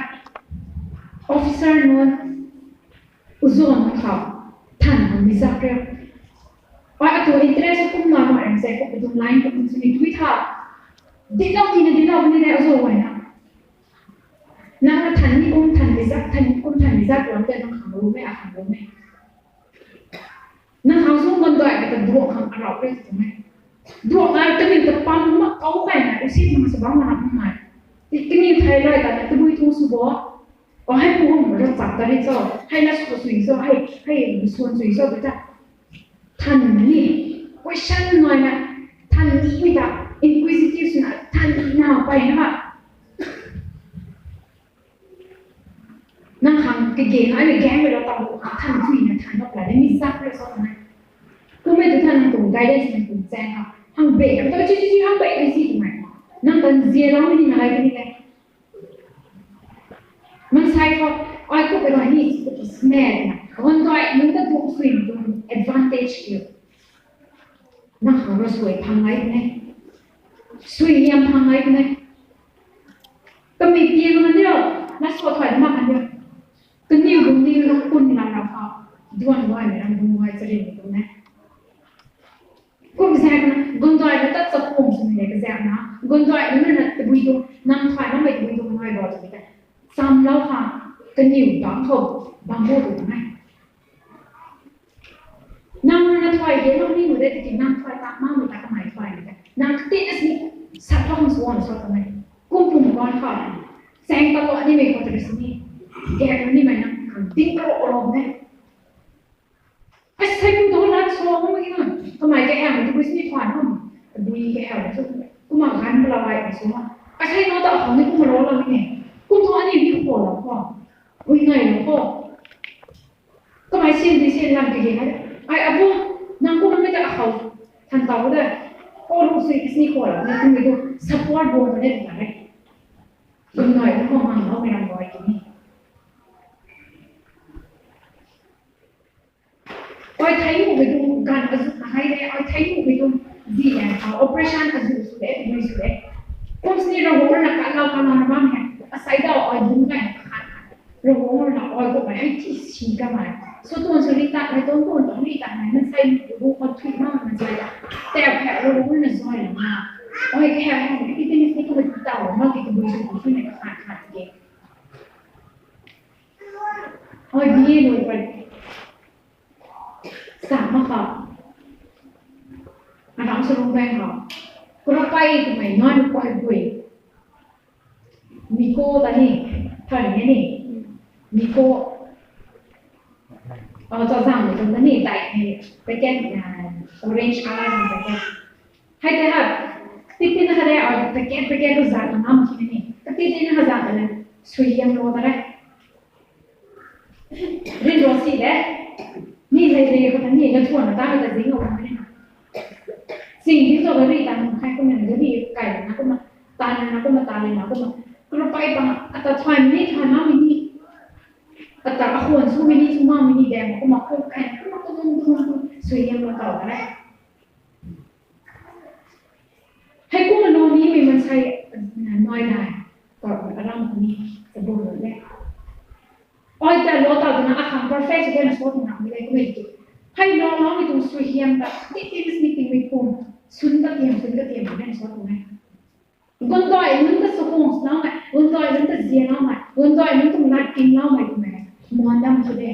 officer นู้นอุจจาระเขาท่านมันมีสักเรื่องว่าตัว interest พวกมันมาเอ็มเซ็กพวกตัวไลน์พวกมันจะมีทวิตค่ะดิเราดีนะเอาส่วนไหนนะนั่นท่านนี่กุ้งท่านมีสักท่านกุ้งท่านมีสักวันเดียวต้องขังรู้ไหมขังรู้ไหมนั่นเขาสู้กันด้วยแต่ดวงขังเราเรื่องถูกไหมดวงอะไรจะมีแต่ปั๊มมาเอาไปนะอุศิมันสบายมาทำไมที่นี่ไทยเลยแต่เนี่ยตัวทุ่งสุบก็ให้พวกมันเราจับกันได้จ้ะให้นักสุขสุขให้ส่วนสุขไปจ้ะท่านนี่ question หน่อยนะท่านนี่ไม่ได้ inquisitive นะท่านนี่น่าไปนะคะนั่งทำเก่งๆนะแกงไปเราตามท่านคุยนะท่านก็แปลได้มีซักเลยซ้อนนะกูไม่ดูท่านนั่งตรง guidance นั่งตรงแจ้งค่ะห้างเบรกแต่จริงๆห้างเบรกไม่สิถูกไหมนั่งตอนเสียแล้วไม่ได้อะไรกันนี่ไงมันใช่เขาไอ้พวกอะไรนี่แม่นะวันก่อนมันก็ถูกคุยตรง advantage เกี่ยวนั่งหาเราสวยพังไงเนี่ยสวยยังพังไงเนี่ยก็มีเตียงมันเดียวนักสวดถอยมากอันเดียวก็นิ้วลงปุ่นเราเขาด้วนด้วยเนี่ยเราดูไว้จะเรียนตรงนี้ก็ไม่ใช่นะกุนดอยมันตัดสะโพกใช่ไหมเนี่ยก็แซ่บนะกุนดอยมันน่ะตะบุยตรงนั่งถอยนั่งไปตะบุยตรงน้อยบ่จะไม่ได้ซ้ำแล้วค่ะก็นิ้วบางเขาบางโบถูกไหมนั่งถอยเห็นเรานี่หนูได้จริงนั่งถอยตามมาหนูตากระหม่ถอยเนี่ยนั่งติดอันนี้สัตว์ท้องสวนสดทำไมกุ้งปุ่มก้อนค่ะแสงตลอดนี่ไม่ควรจะเป็นสิ่งนี้แกนี่มันนะติ้งโปรลงเนี่ยไอ้ใช่กูโดนรัดโซ่ไม่กี่มันทำไมแกแอบมันจะไปสิ่งถอนห้องดูแกแอบมันกูมาการมันละลายไปส่วนไอ้ใช่น้องแต่ของนี่กูมาล้อเราไม่ไงกูท้อนี่พี่ขวดแล้วพ่อวิ่งไงแล้วพ่อก็ไม่เช่นที่เช่นนั่งกี่นะไอ้อาบุนั่งกูมันไม่จะเอาทันต่อก็ได้โอ้รู้สึกสิ่งขวดแล้วนี่กูไม่ดูซัพพอร์ตบนมันได้ถึงไหนยิ่งหน่อยก็มาเขาไม่รำบ่อยกินนี่ไอ้ไทยหูไปดูการกระสุนให้ได้ไอ้ไทยหูไปดูดีแอนเอา operation กระสุนสุดเด็ดไม่สุดเด็ดคนที่เราบอกว่านักการเราทำงานบ้างแฮะอาศัยเราไอ้ดูไงเราบอกว่าเราไอ้ก็ไปให้ที่ชิงกันมาส่วนตัวส่วนนี้ตัดไอ้ต้นต้องนี่ตัดไหนมันใส่ดูคนทุกข์มากมันใส่แต่แผลเราบอกว่ามันซอยมากโอ้ยแค่ที่เป็นนี่ก็เป็นเต่ามากที่ตัวบุญคุณที่ไหนก็ขาดเก่งโอ้ยดีเลยไปสามมาค่ะมาทำสรุปแบงค่ะก็เราไปทำไมน้อยไปบุยมีโก้ตอนนี้เท่านี้นี่มีโก้จะสั่งตรงนี้แต่ไปแก้งาน orange color ไปแก้ให้แต่ค่ะที่เป็นอะไรเอาไปแก้ก็จ่ายน้ำที่นี่ก็ที่นี่นะจ่ายเลยสวยยังรู้อะไรเรื่องรถสิเด้นี่เลยก็ทั้งนี้แล้วชวนมาตั้งแต่สิ่งเอาไว้เนี่ยสิ่งที่จะไปรีดตามใครก็มันจะมีไก่นะก็มาตานะก็มาตาเลยนะก็มาก็เราไปบ้างอัตราทอยนี่ทอยมากมินี่อัตราขวนสู้มินี่สู้มากมินี่แดงก็มาคู่กันก็มาตุ้มสวยยังมาต่อกันได้ให้กู้มันโนนี้มันใช้น้อยได้ก่อนอารมณ์นี้จะบ่นเลย oi ta lo ta na akhang perfect so na so na mi le ko mi ki hai lo lo mi tu su hiam ta ti ti mi pum sun ta tiam na so tu na gon doi nun ta so pum na ma gon doi nun ta zia na ma gon doi nun tu na kin na ma tu me mo ndam so de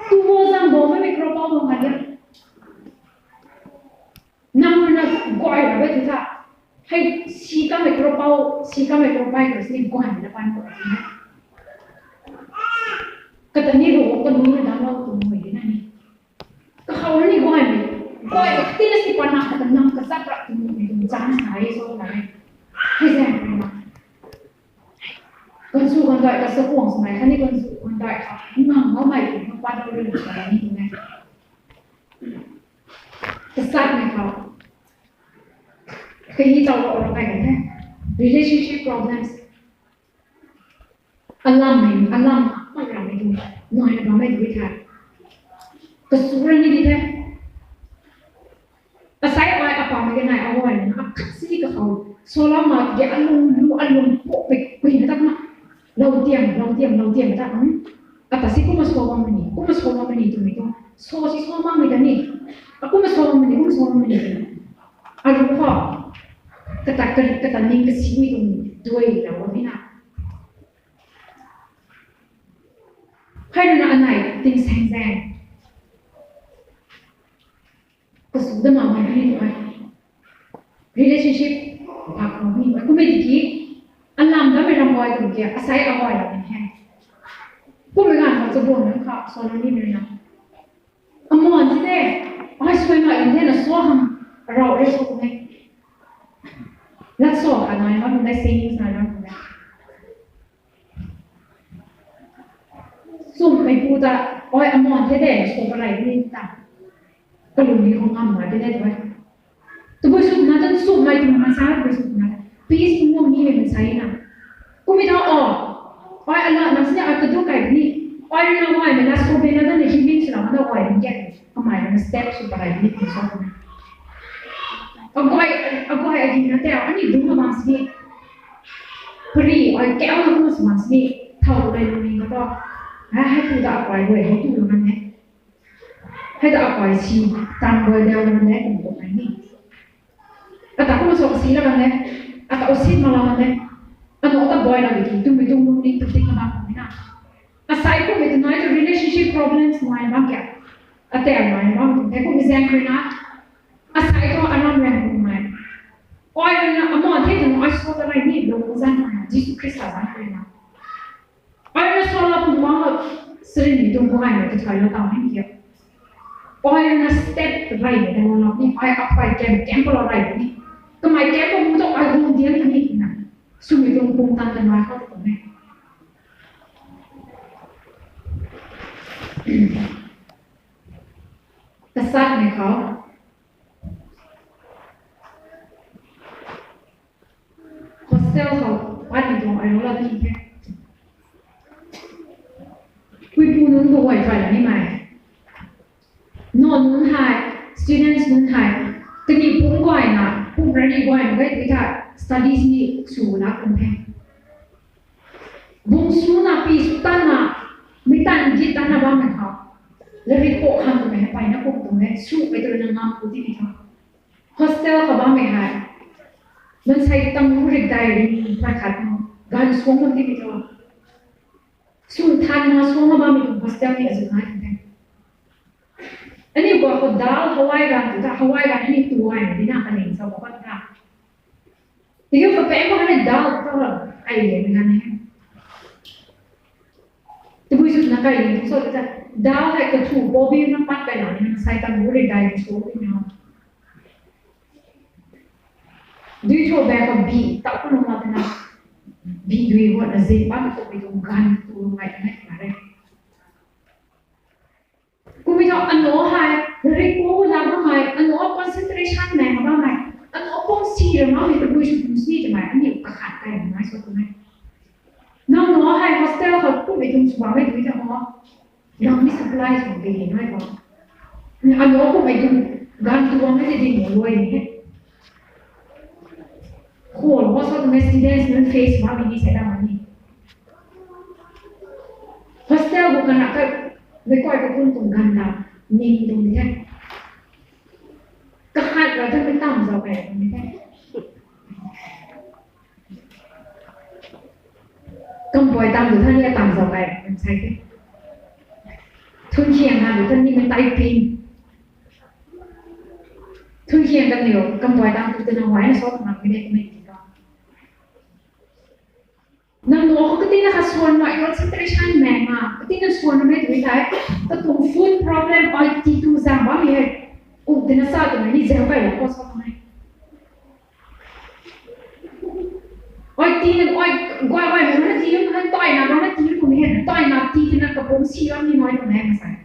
tu mo zang bo me kro pa mo ma ya nam na goi ra ba tu ta hai si ka me kro pa ko si goi na pan ko na kata ni ro ko nu na ma tu mo ni na ni ka hawl ni goi me goi ka tin si pa na ka nam ka sa pra tu ni tu chan sai so na hai za na con su con đợi cái số cuồng này khá đi con su con đợi nhưng mà nó mày cũng không qua đâu được cái này như này cái sát này không khi tao gọi nó cái này relationship problems anh làm mà làm mày đúng nói nó mày đúng thật cái số này như thế sai ai apa mày này ai gọi nó cắt xí cái khẩu số lắm mà cái anh luôn bộ bịch quỳ nó mà lâu tiêm ta kata si kuma so mani tu mi to so si so ma mi dani aku ma so mani aru ko kata ning ke si mi tu doi la wa mina hai na anai ting sang sang ko su da ma ni ai relationship ka ko mi ko me di anh làm đó mày làm ngoài tụi kia, sai ở ngoài là mình hay. Cô mới làm một số buồn nữa khóc, sau đó đi mình làm. Anh muốn gì thế? Ai suy nghĩ như thế là xóa hằng, rau đấy số này. Lát xóa cả nói mình đây xem như này lắm. Zoom mày phụ ta, ôi anh muốn thế để số cái này đi ta. Cái lúc này không ăn mà thế này thôi. Tụi bây zoom nó真 zoom mày tụi mà sao bây zoom nó. Please tunggu ni memang saya nak. Kami tahu oh, Allah maksudnya apa tu kayak ni. Orang yang awal mana sobe na dan himin selama dah awal ni kan. Kemai mana step supaya ni misalnya. Aku lagi nanti awak ni dulu masih peri, orang kau nak masih tahu lagi ni kata. Hai tu tak apa, hai tu orang ni. Hai tak apa si tambah dia orang ni untuk ni. Kata aku masuk sini lah ni. Atau usit malam ni, atau otak boy lagi tu, tu ni penting apa ni na. Asai ko itu na itu relationship problems main bangkit, atau yang main bang, aku misal kerana asai ko alam yang main. Orang yang amat itu na asal tu lagi ni belum uzan mana, Yesus Kristus azan kerana. Orang yang solat pun mahu sering itu bukan itu kalau tahu ni dia. Orang yang step right dalam ni, orang apa camp kalau right ni. Kemai dia pun untuk agung dia ni na, sumi tu pun tanda mereka tu ni. Kesat ni kau, hostel kau, ada tu orang orang ni kan. Kui pun tu wifi ni mai, non hai, students non hai, kini pun kau na. Pun berani buat kita studies ni sulah kumpen. Bungsu na pi sutana, mitan kita na bang mereka. Lebih kok ham tu mereka, pai nak kok tu mereka. Su itu dengan putih mereka. Hostel ka bang mereka. Mensai murid diary mereka tu. Gan semua putih mereka. Sultan na semua bang mereka hostel ni azukai kumpen. Ini gua aku dal Hawaii kan ini tuan di nak ni sama kan tak. Tiga perempuan ada dal tu ayah dengan ni. Tiba itu nak kaya so kita dal hai ketu bobi nak pakai lah ni saya tak boleh dah itu ni. Dui tu berapa B tak pun nama tu B dui buat nazib apa tu itu gan tu macam mana. Kami tahu anu hai, dari kau lagu hai, anu concentration mai apa mai, anu fungsi ramai itu boleh fungsi tu mai, ini kekat kai mai suatu mai. Nang hai hostel kau tu betul semua mai tu kita nang ni supply semua begini mai kau. Anu aku betul gantu mai jadi mulai ni. Kau, masa tu students face mai ini sedang ni. bukan nak mereka itu pun tungganda ning tu ni kan kehat lah tu kita sampai ni kan Boy tam tuท่านนี่ตามสบายมันใช่ไหมทุนเคียงกันหรือท่านนี่มันไต่ปีนทุนเคียงกันอยู่กำบอยตามtu tu nak wine shop nak ni ni kita nang lo ko ketina kasuan mai concentration mema ketina suan mai tu dai ta tu food problem ai ti tu sang ba mi hai dina sa tu ni zero bai ko so mai oi ti na oi goi mana ti man toi na mana ti ko ni toi na ti na ka pom si ram ni noi ko na ma sai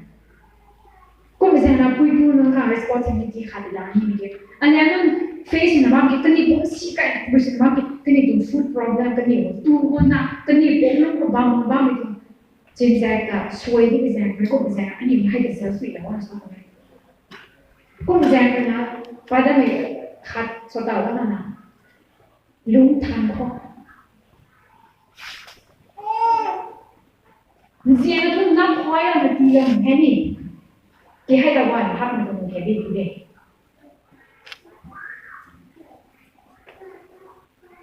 ko mi na pui pu no ka responsibility kha da ni ni ani an face na ba ki tani pom si ka ko si ba ki ni tu food problem ka ni tu ko na ka ni pom no ko ba mi tu chen sai ka suai ni sai ko mi sai ani hai da sa sui da wa so ko ko mi sai ka na pa da mi khat so da wa na lung than ko Dia tu nak kaya mati yang ini. Dia ada wan hak untuk menjadi dia.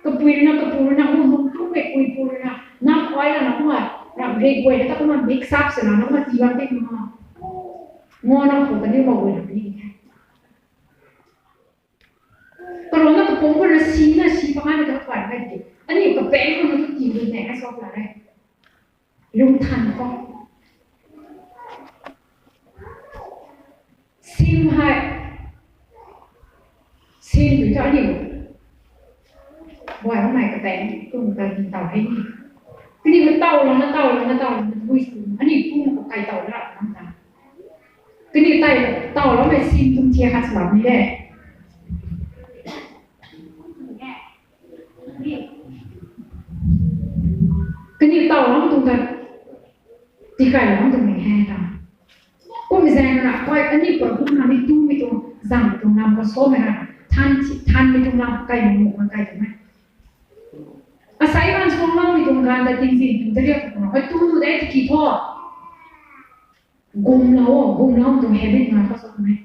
Kepurna umum tu kepurna. Nak kaya nak buat. Nak break way. Kita tu nak mix up sana. Nak mati yang tu mana. Mana aku tadi mau buat ni. Kalau nak kepungkur nasi pangan kita buat lagi. Ani kepeng pun tu tidur ni asal apa lung than ko sim hai sim tu cho đi ngoài hôm nay cái bánh cùng ta nhìn tàu hay đi cái gì mà tàu nó vui anh đi cũng một cái tàu đó lắm ta cái gì tàu nó phải sim tung chia hạt lắm như thế cái gì tàu nó tung ta thì cái đó tụi mình hay ta, có mình rằng là coi anh đi còn cũng làm đi tu mình tụi rằng tụi làm có số mà than mình tụi làm cái một cái tụi mình, sai bạn xuống làm mình tụi làm là tiếng gì tụi đấy là cái tu đấy thì kỹ thuật, gom lâu tụi habit mà có số này,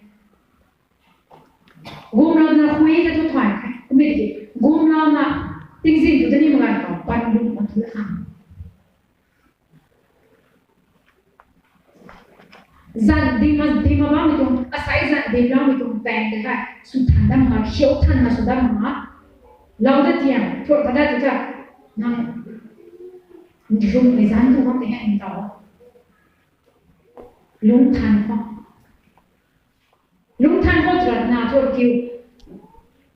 gom lâu là khuấy cho tụi thoải mái, không biết gì, gom lâu là tiếng gì tụi đấy mà làm có quan điểm một thứ khác. Zan di ma ba mi tung asai zan di la mi tung pen de ka su than da ma hiu than na su da ma lao da tiang thor ka da tu cha nang rum mi zan tu ma te hen tao lung than ko tra na thor kiu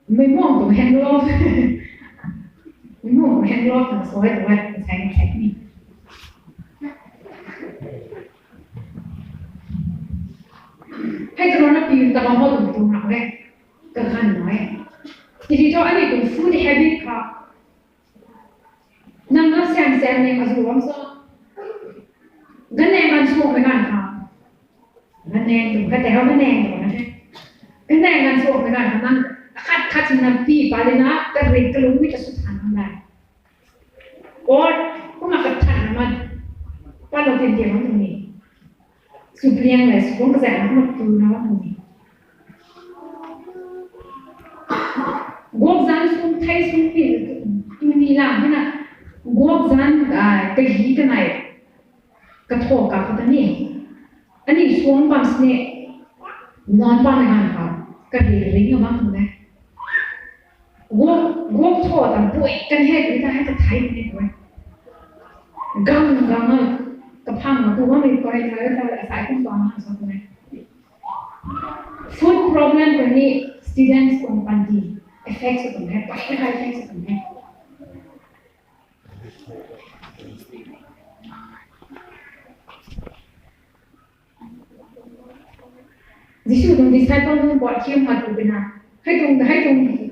mi mong tu hen lo mi mong hen lo ta so hai tu hai sai niให้ตรงนั้นปีนตะวันตกตรงนั้นเลยก็ขันน้อยทีนี้เจ้าอันนี้เป็น food habit ครับนั่งก็แซมเนี่ยมาสู่วันซ้อกันแนงกันช่วงไปกันครับกันแนงถูกกันแต่เขากันแนงถูกนะใช่กันแนงกันช่วงไปกันครับนั่งคัดนั่งปีไปเลยนะแต่เรื่องกลุ่มวิจารณ์สุดท้ายนั่นแหละโอ้ก็มากับฉันมันว่าเราเตรียมมันตรงนี้Supriang lah, sepuluh persen aku nak tunang ni. Gua zan sum thai sum ni, ini lah, mana? Gua zan kehi kenai, ketok apa ni? Ani suam pas ni, non pas dengan kau, kehi ring apa tu ni? Gua thot tak buat kan head kita head thai ni tu. Gangกับพังมาตัวว่ามีกรณีอะไรแต่สายคุ้มครองมาสองคนนี้ food problem ตัวนี้ students ของปันดี effects ตรงนี้ปัจจัย effects ตรงนี้ดิฉันตรงที่ใช้ต้องบอดเชื่อมมาตรงนั้นให้ตรง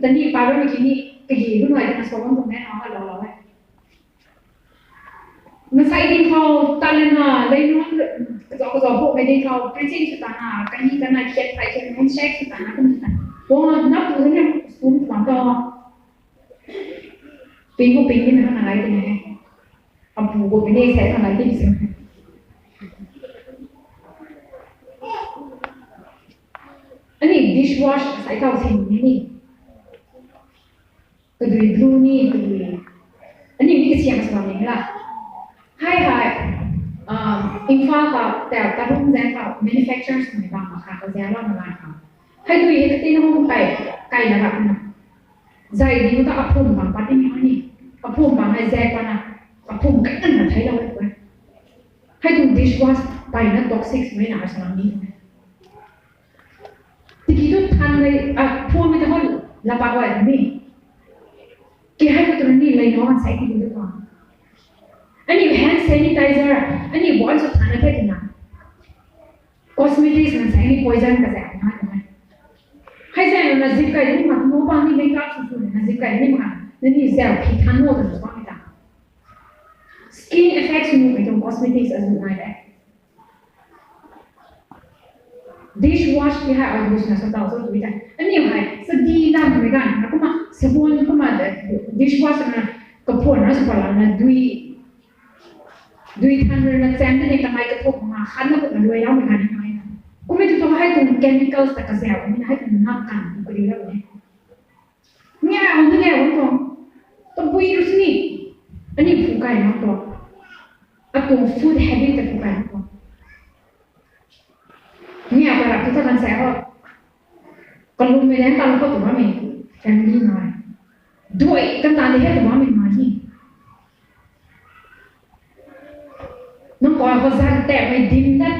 ตอนนี้ปาร์ตี้เมื่อกี้นี้กระดิ่งรุ่นใหม่จะมาสอนตรงนี้เอาเราไว้มันใส่ดินเขาตาเลน่ะเลยนู้นก็จะพวกไม่ได้เขา preaching สุดท้ายกันนี่กันนะเช็คใส่เช็คมันเช็คสุดท้ายกันพวกนับดูเนี่ยสูงกว่าก็ปีนี่มันอะไรกันเนี่ยเอาผูกไปได้ใส่ทำอะไรที่สุด dishwash ใส่เตาทิ้งนี่ก็ดูดูนี่ก็ดูอันนี้มีกระเทียมสว่างนี่ล่ะให้อินฟ้าค่ะแต่ตาลุ่มแจ้งค่ะ manufacturers ในบางค่ะเขาแจ้งว่ามาค่ะให้ดูอีกทีน้องไก่ระดับนั้นใจดีมันต้องอัพพุ่มบางปัดนี่นี่อัพพุ่มบางให้แจ้งกันนะอัพพุ่มกันนั่นนะใช้เราเลยให้ดู dishwash ไปนะท็อกซิกไม่น่าสมังนี้ที่คิดว่าทันเลยพวกไม่ต้องละปากไว้นี่กี่ให้ตัวนี้เลยน้องใส่ที่ดูด้วยกันอันนี้ hand sanitizer อันนี้บอลสุดท้ายนะเพื่อนนะ cosmetics มันใส่นี่ poison กระแสนะให้ใส่ในซิปไก่นี่มันโน้บางนี่ไม่กล้าสุดๆนะซิปไก่นี่มันนี่เซลล์พิษทันโน้ตตัวไม่ได้ skin effects นี่ไม่ต้อง cosmetics อะไรไม่ได้ dishwash ที่ให้เอาดูสินะสุดท้ายสุดท้ายอันนี้ให้สดีนะไม่กันนะก็มาสบู่ก็มา dishwash นะก็พอนะสุดท้ายนะด้วยทันเรื่องแซมที่ในทำไมกระทบมาขันแล้วก็ด้วยแล้วไม่กันยังไงนะก็ไม่ต้องให้ตรงเคมีคอลแต่กระแสไม่ให้ตรงน้ำกันก็ดีแล้วเนี่ยเอาที่เนี่ยวันก่อนต้องพูดรู้สิอันนี้ผูกไก่มากตัวอ่ะตรง food habit แต่ผูกไก่มากตัวเนี่ยเวลาที่จะกันแสก็ก็รู้ไม่ได้ตอนเราก็ตัวว่ามี family น้อยด้วยกันตาที่ให้ตัวว่ามีมาที่น้องก่อนเขาสั่งแต่ไปดิมนัด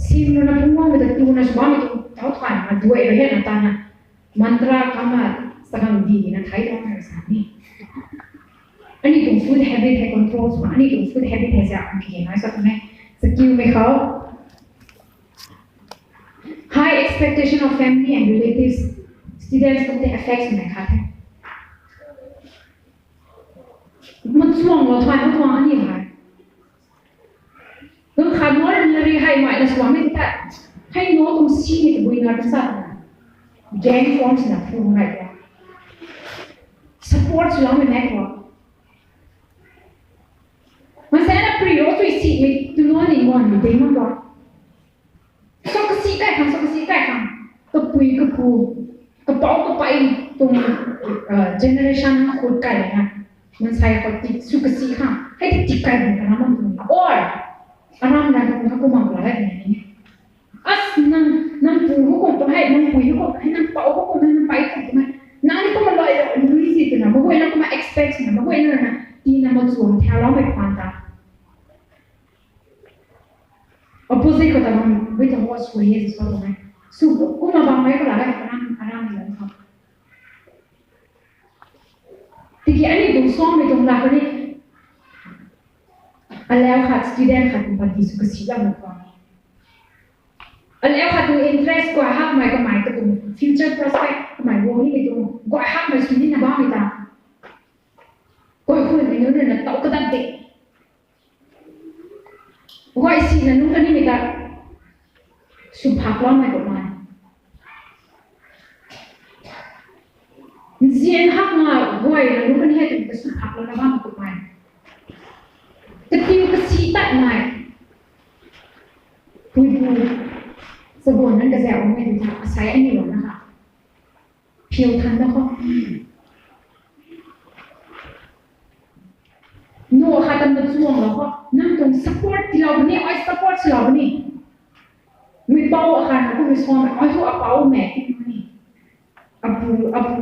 ซิมโนนับมั่วไม่ได้ตัวนัสบ้าไม่ต้องเท่าทานมาด้วยเราเห็นตานะมันตราคำว่าสังดีนะไทยต้องมาสั่งนี่อันนี้ตัว food habit ให้ control ส่วนอันนี้ตัว food habit ให้จะอังกฤษน้อยสักไหมสกิลไหมเขา high expectation of family and relatives students ต้องได้ effects ไหมคะมันช่วงเราทานมันอันนี้ค่ะต้องขาดน้อยเลยให้ใหม่แต่สวามีแต่ให้น้องตรงซีนี่กับบุญงานเป็นสัตว์นะ gang forms นะพูดง่ายกว่า support เราไม่แน่กว่ามันแสดงปริโยชน์ที่สิ่งที่ตัวน้องนี่มันไม่ได้มันว่าสกสีได้คำก็ปุยก็พูกระเป๋าก็ไปตรง generation คนไก่นะมันใช้ก็ติดสุกสีค่ะให้ติดไก่เหมือนกันนะมันตรงนี้โอ้ยอันนั้นนะก็มังกรอะไรแบบนี้อัสนั่งปูเขาคงต้องให้นั่งปุยเขาคงให้นั่งเป่าเขาคงให้นั่งไปตรงนั้นนั่นก็มันลอยลุยสินะบางคนนั่งก็มา expect นะบางคนนั่นนะที่นั่งมาสวมแถวเราไม่ควรตา opposite ก็แต่ว่าไม่ต้องว่าสวยเยอะสุดเลยสุดก็มาบางไม่ก็หลายอะไรเลยครับที่อันนี้ตรงซ้อมไม่ตรงหลักนี่แล้วค่ะ student ค่ะคุณปฏิสุขศิลป์มากกว่าแล้วค่ะตัว interest กว่าหักหมายก็หมายก็ตรง future prospect หมายวงนี่ไปตรงกว่าหักหมายสุดนี่นะบ้างไม่ต่างก็คุยในนู้นน่ะโตก็ตัดเด็กว่าสินะนู้นก็นี่ไม่ต่างสุภาพล้อมไม่ก็หมายเสียงหักมาว่านะนู้นก็นี่ให้ตรงสุภาพล้อมนะบ้างก็หมายแต่ที่ก็สีตัดใหม่พูดสบู่นั้นกระแสออกมาดูค่ะใช้อันนี้หรอนะคะเพียวทันแล้วก็โน่ค่ะตำรวจช่วงแล้วก็นั่งตรง support ที่เราเนี่ยอ้อย support ที่เราเนี่ยไม่เป้าอาคารนะคุณผู้ชมอ้อยทุกอาเป้าแม่ที่นี่อาปู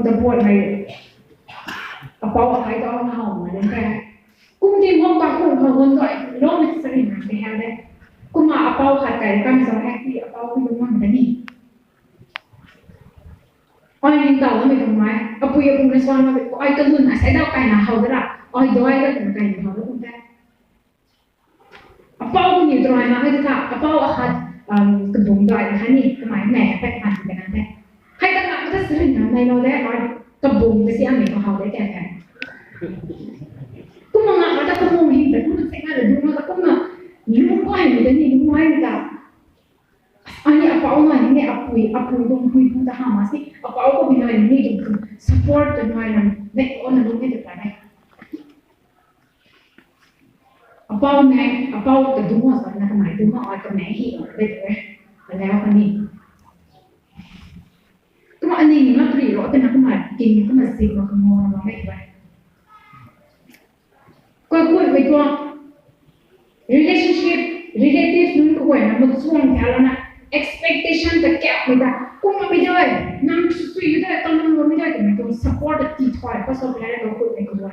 ตะปวดไปอาเป้าอาคารต้องเอาห่อมาเลยแค่กุ้งที่ห้องตากุ้งเขาเงินด้วยร้องไม่สนิทนะไม่แห้งเลยกุ้งมาอาเป้าขาดไก่กันสองแห้งที่อาเป้าคุณลุงมันแบบนี้อ้อยลิงเต่าแล้วไม่ทำไมอาปุยอาปูในซอยมาเป็นอ้อยกระดุนอ่ะใช้ดาวไก่หนาเขาได้ละอ้อยด้วยก็เป็นไก่หนาเขาแล้วคุณได้อาเป้าคุณอยู่ตรงไหนมาให้ดูค่ะอาเป้าอาคารกระดุมด้วยนะคะนี่สมัยแม่แปะผ่านแบบนั้นได้ให้ตั้งหลักจะสื่อนะในเราได้อ้อยกระบุงไปเสียอเมริกาเขาได้แก่แก่กูมองว่าจะกระบุงหินแต่กูมันเซ็งอะไรดูนะแต่กูมันลูกก็เห็นอยู่แต่นี่ลูกไม่ได้อันนี้อาเป้าหน่อยนี่อาปุยตรงคุยพูดจะหามาสิอาเป้าก็มีหน่อยนี่ตรงคือ support ตัวหน่อยมันเด็กอ่อนลูกไม่ได้ไปไหนอาเป้าแม่อาเป้าแต่ดูว่าสักนะทำไมดูว่าอ้อยกับแม่อีกเลยแล้วคนนี้ อันนี้มาปรีรถแต่นักมากินก็มาสิบมาขโมยมาไม่ไหวก็คุยไปตัว relationship relatives นู้นก็ไหวนะมันส่วนแถวแล้วนะ expectation แต่แก้ไม่ได้กูมันไม่ได้นั่งสุยได้ตอนนั้นมันไม่ได้แต่มันต้อง support ตีถอยก็สอบแล้วก็คุยไปก็ไหว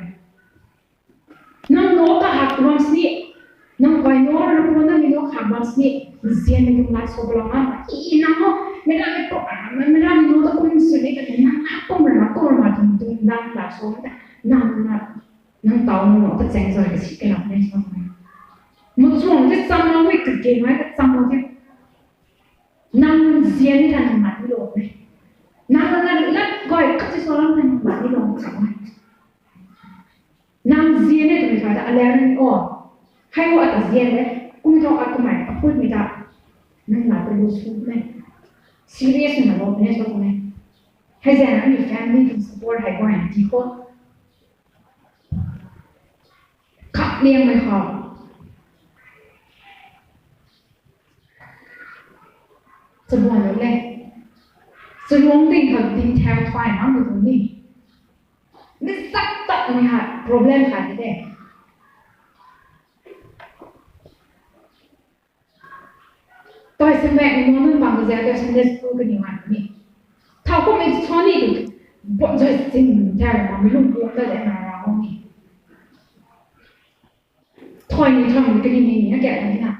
นั่งโน้ตหักวันนี้นั่งไปโน้ตแล้วคนนั้นมีโน้ตหักวันนี้เสียงมันมาสอบแล้วอ่ะอีนั่งเขาไม่ได้ไม่ปกไม่ได้มีโน้ตคนสุดนี้กันนั่งหักก็มาถึงนั่งหลับสอบแต่นั่งเต่าหนูก็แจ้งใจกับสิ่งที่เราไม่ชอบมันช่วงที่จำเราไม่เกิดเกณฑ์ไว้ก็จำเราที่นั่งเสียนี่กันมาที่โลกเลยนั่งแล้วก็ก็จะสอนเรานั่งมาที่โลกใช่ไหมนั่งเสียนี่ตัวนี้ค่ะอะไรนั่นอ๋อให้ว่าแต่เสียเลยกูไม่ต้องอะไรใหม่พูดไม่ได้นั่งมาเป็นรู้สึกไหม serious นะเราไม่ชอบไหมให้แจ้งให้มี family to support ให้ก่อนที่คนขับเลี้ยงไม่ขอจะบอกเลยจะลงดิ่งกับดิ่งแถวไฟน้ำอยู่ตรงนี้นี่ตัดไหมคะ problem ค่ะที่เด็กต่อยสมัยนี้มันบางทีจะฉันจะพูดกันอย่างนี้ถ้าก็ไม่ชอบนี่ดูบอกจะจริงแท้มันไม่รู้พูดได้แต่เราเนี่ยถอยนี่ทำกันยังไงเนี่ยแกอะไรนะ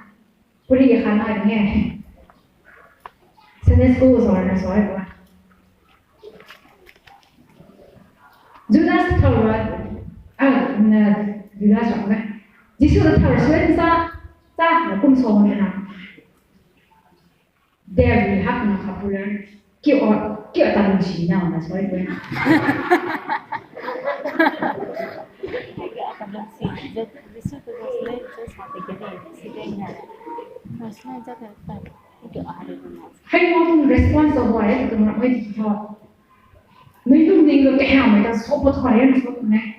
พูดได้ขนาดนี้Sunday school is on as well. Judas told us, Judas nói này, Jesus told us when ta là cung số này nào, there we have no popular, kiểu tầm chỉ nào là nói vậy. Jesus was late just at the beginning, sitting there. First night just at hay mong response của họ ấy thì mọi người thì thôi mấy lúc gì cái hàng người ta số một thoại nó số này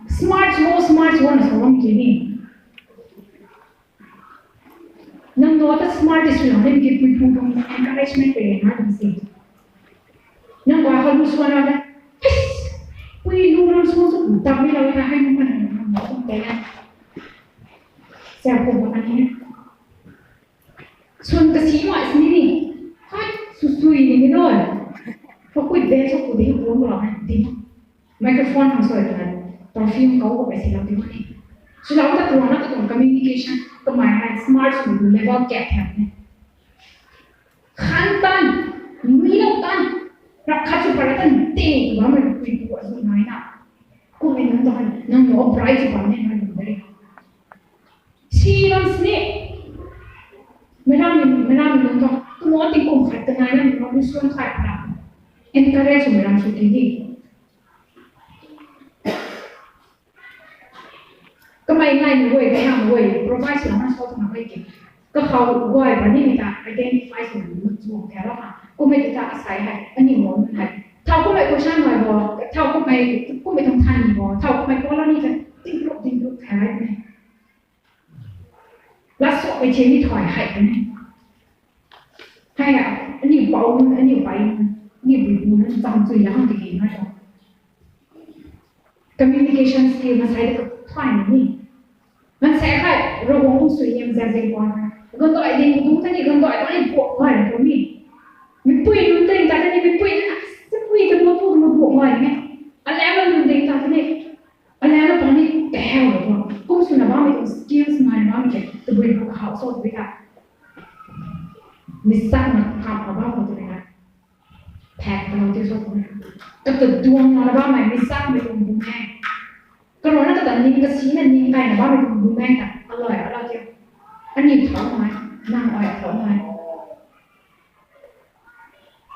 smart one là số không chỉ đi nâng đó ta smart thì sử dụng để kịp quy phụng trong encouragement về nó làm gì nâng qua hơn số nào đấy quy luôn luôn số tập đi đâu là hay mình không cái này xem cùng anh nhéส่วนกระสีหน่อยสินี่ค่อยสุยๆนี่ไม่ด้วยเพราะคุยเบสเขาคุยได้รู้หรอกดิไมโครโฟนของสวยกันตอนฟิล์มเขาก็ไปสิเราดีกว่านี่สุดแล้วก็ตัวนั้นก็ต้อง communication ก็หมายถึง smart สุดเลเวลแกะแถบเนี่ยขั้นตันมีแล้วตันรักข้าจุดประตันเต็มว่ามันคุยตัวสุดน้อยนะกูไม่นั่งตอนนั่งรอ bright จุดประเนี่ยมันอยู่เลยชีวันนี้ไม่น่ามีน้องต้องตัวติดกลุ่มขัดกันไงนั่นเราไม่ช่วยขัดนะเอ็นก็ได้สมัยเราสุดที่ก็ไม่ง่ายเลยเว้ยไม่ทำเว้ย provide สิ่งนั้นชอบทำไม่เก่งก็เขาเว้ยวันนี้มีการ identify สิ่งนั้นมันช่วงแค่ละค่ะก็ไม่ได้อาศัยให้อันนี้มันให้เท่าก็ไม่ question หน่อยบ่เท่าก็ไม่ต้องทันบ่เท่าก็ไม่ก็แล้วนี่จะติ้งลุกแค่ไหนแล้วสอบไปเช็คที่ถอยให้กันให้อ่ะอันนี้เบาอันนี้ไปนี่บีบมันจำจุยแล้วมันจะเก่งมากเลย communication skill มันใช้กับถอยนี่มันใช้แค่ระบบสุยยังจะเจ๋งกว่าก็ต่อยดีกูท่านนี่ก็ต่อยตอนนี้ปวดหัวเลยตรงนี้มีปุ้ยนุ่นเต็งตาท่านนี่มีปุ้ยนะจะปุ้ยจะมาพูดมาปวดหัวอย่างเงี้ยอะไรมันนุ่นเต็งตาท่านนี่อะไรมันตอนนี้แก่แล้วก็กูสุนัขบ้าไม่ต้อง skills มาบ้างเลยจะบริหารเขาสดไปค่ะมิสซักมันทำมาบ้างหมดเลยนะแพ็คเราจะสดนะก็ตัวดวงมาบ้างไหมมิสซักไม่ต้องดูแม่ก็รู้นะแต่นิ่งก็ชี้นั่นนิ่งไปนะบ้างไม่ต้องดูแม่กันอร่อยเจ้าอันนี้ท้องไหมนั่งอ่อยท้องไหม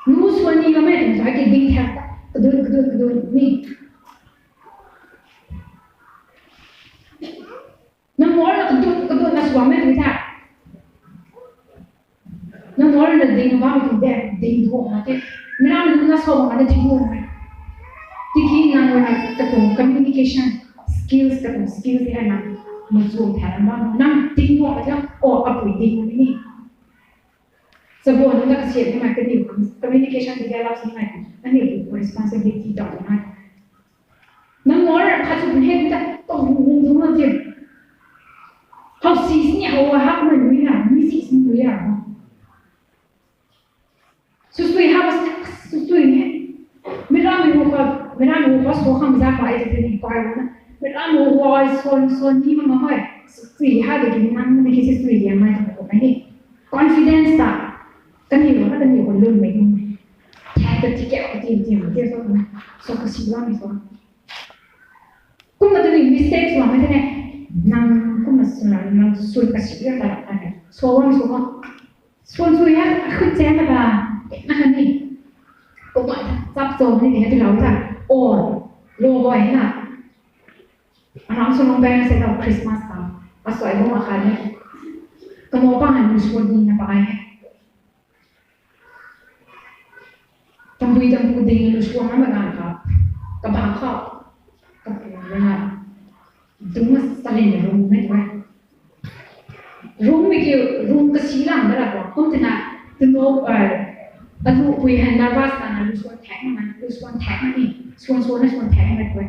นู้ส่วนนี้ก็ไม่ถึงใช้กินดิ้งแทบกระดูนี่น้ำร้อนเรากระดูมาสวมไม่ถึงท่าน้ำร้อนเราดิ้งบ้างไม่ถึงแดดดิ้งทั่วมาเจ้ไม่น่ามันน่าสวมมันจะทิ้งหัวไหมที่ขี้นั่งวันนั้นกระดู communication skills กระดู skills ที่ให้มันสวมแทนบ้างนั่งดิ้งหัวมาเจ้าออกกับปุ๋ยดิ้งนี่สบู่นั่นก็เสียบให้มันกระดิ่ง communication develops in like any responsibility document. Nang more patut head that don't know it. How season how happen we are missing we are. So we have a so Milan was so hung that by the requirement. Milan was so even a high. We had a given because we are my confidence that the new will look me. Take the ticket of the team, so because you want me. Come the mistakes one, nang come nang sul kasih tak so one so we have good chance lah. Nah ni. Cũng vậy sắp rồi thì tôi nói rằng lô gọi là anh nói xong bên sẽ vào Christmas à và sợi bông ở khai đấy cái món bao hành một gì là bài trong buổi đình một số nó mà làm cái bảng họ cái là đúng là salin là rung đấy vậy rung mấy kiểu rung cái xí làm đó là không thể nào từ nó Aduh, we had nervous and lose one tag ni, swan tag like way.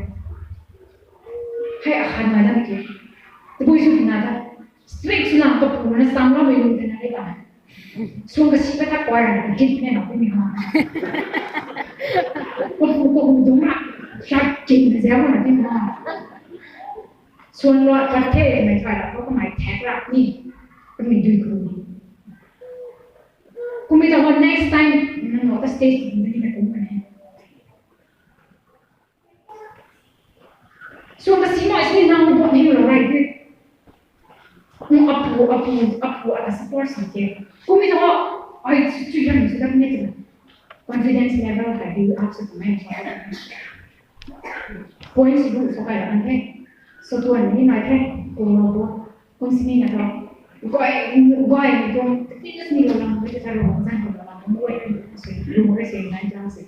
Hai akan ada lagi. Tapi itu nada. Straight sudah apa pun, mana samla belum tenang lagi. Swan kasih kita kuat, kita ni nak ni mana. Kau cuma syak king siapa nanti mana. Swan luar kata mai cakap, kau mai tag lah ni, kami dui kru. Kung may tawa next time, ano, tas taste, hindi na kung ano. So, kasi mo, ismi na mo niyo, right? Nung apo, at sa force natin. Kung may tawa, ay, yan, so dapat nito. Confidence level, you absolutely mention. Points do, so kaya, ano, so tuwan, hindi na, kung sini na to, gọi con thích rất nhiều lần với cái đồ ra hoặc là nó nguội sẽ luôn cái gì này cho sẽ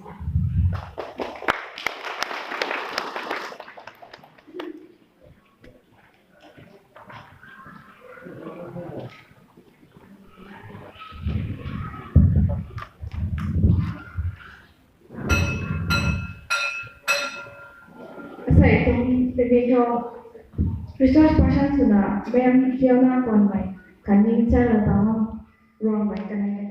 saya itu video research person sudah bayang Fiona Goimei kan ini cara tahu ruang baik kan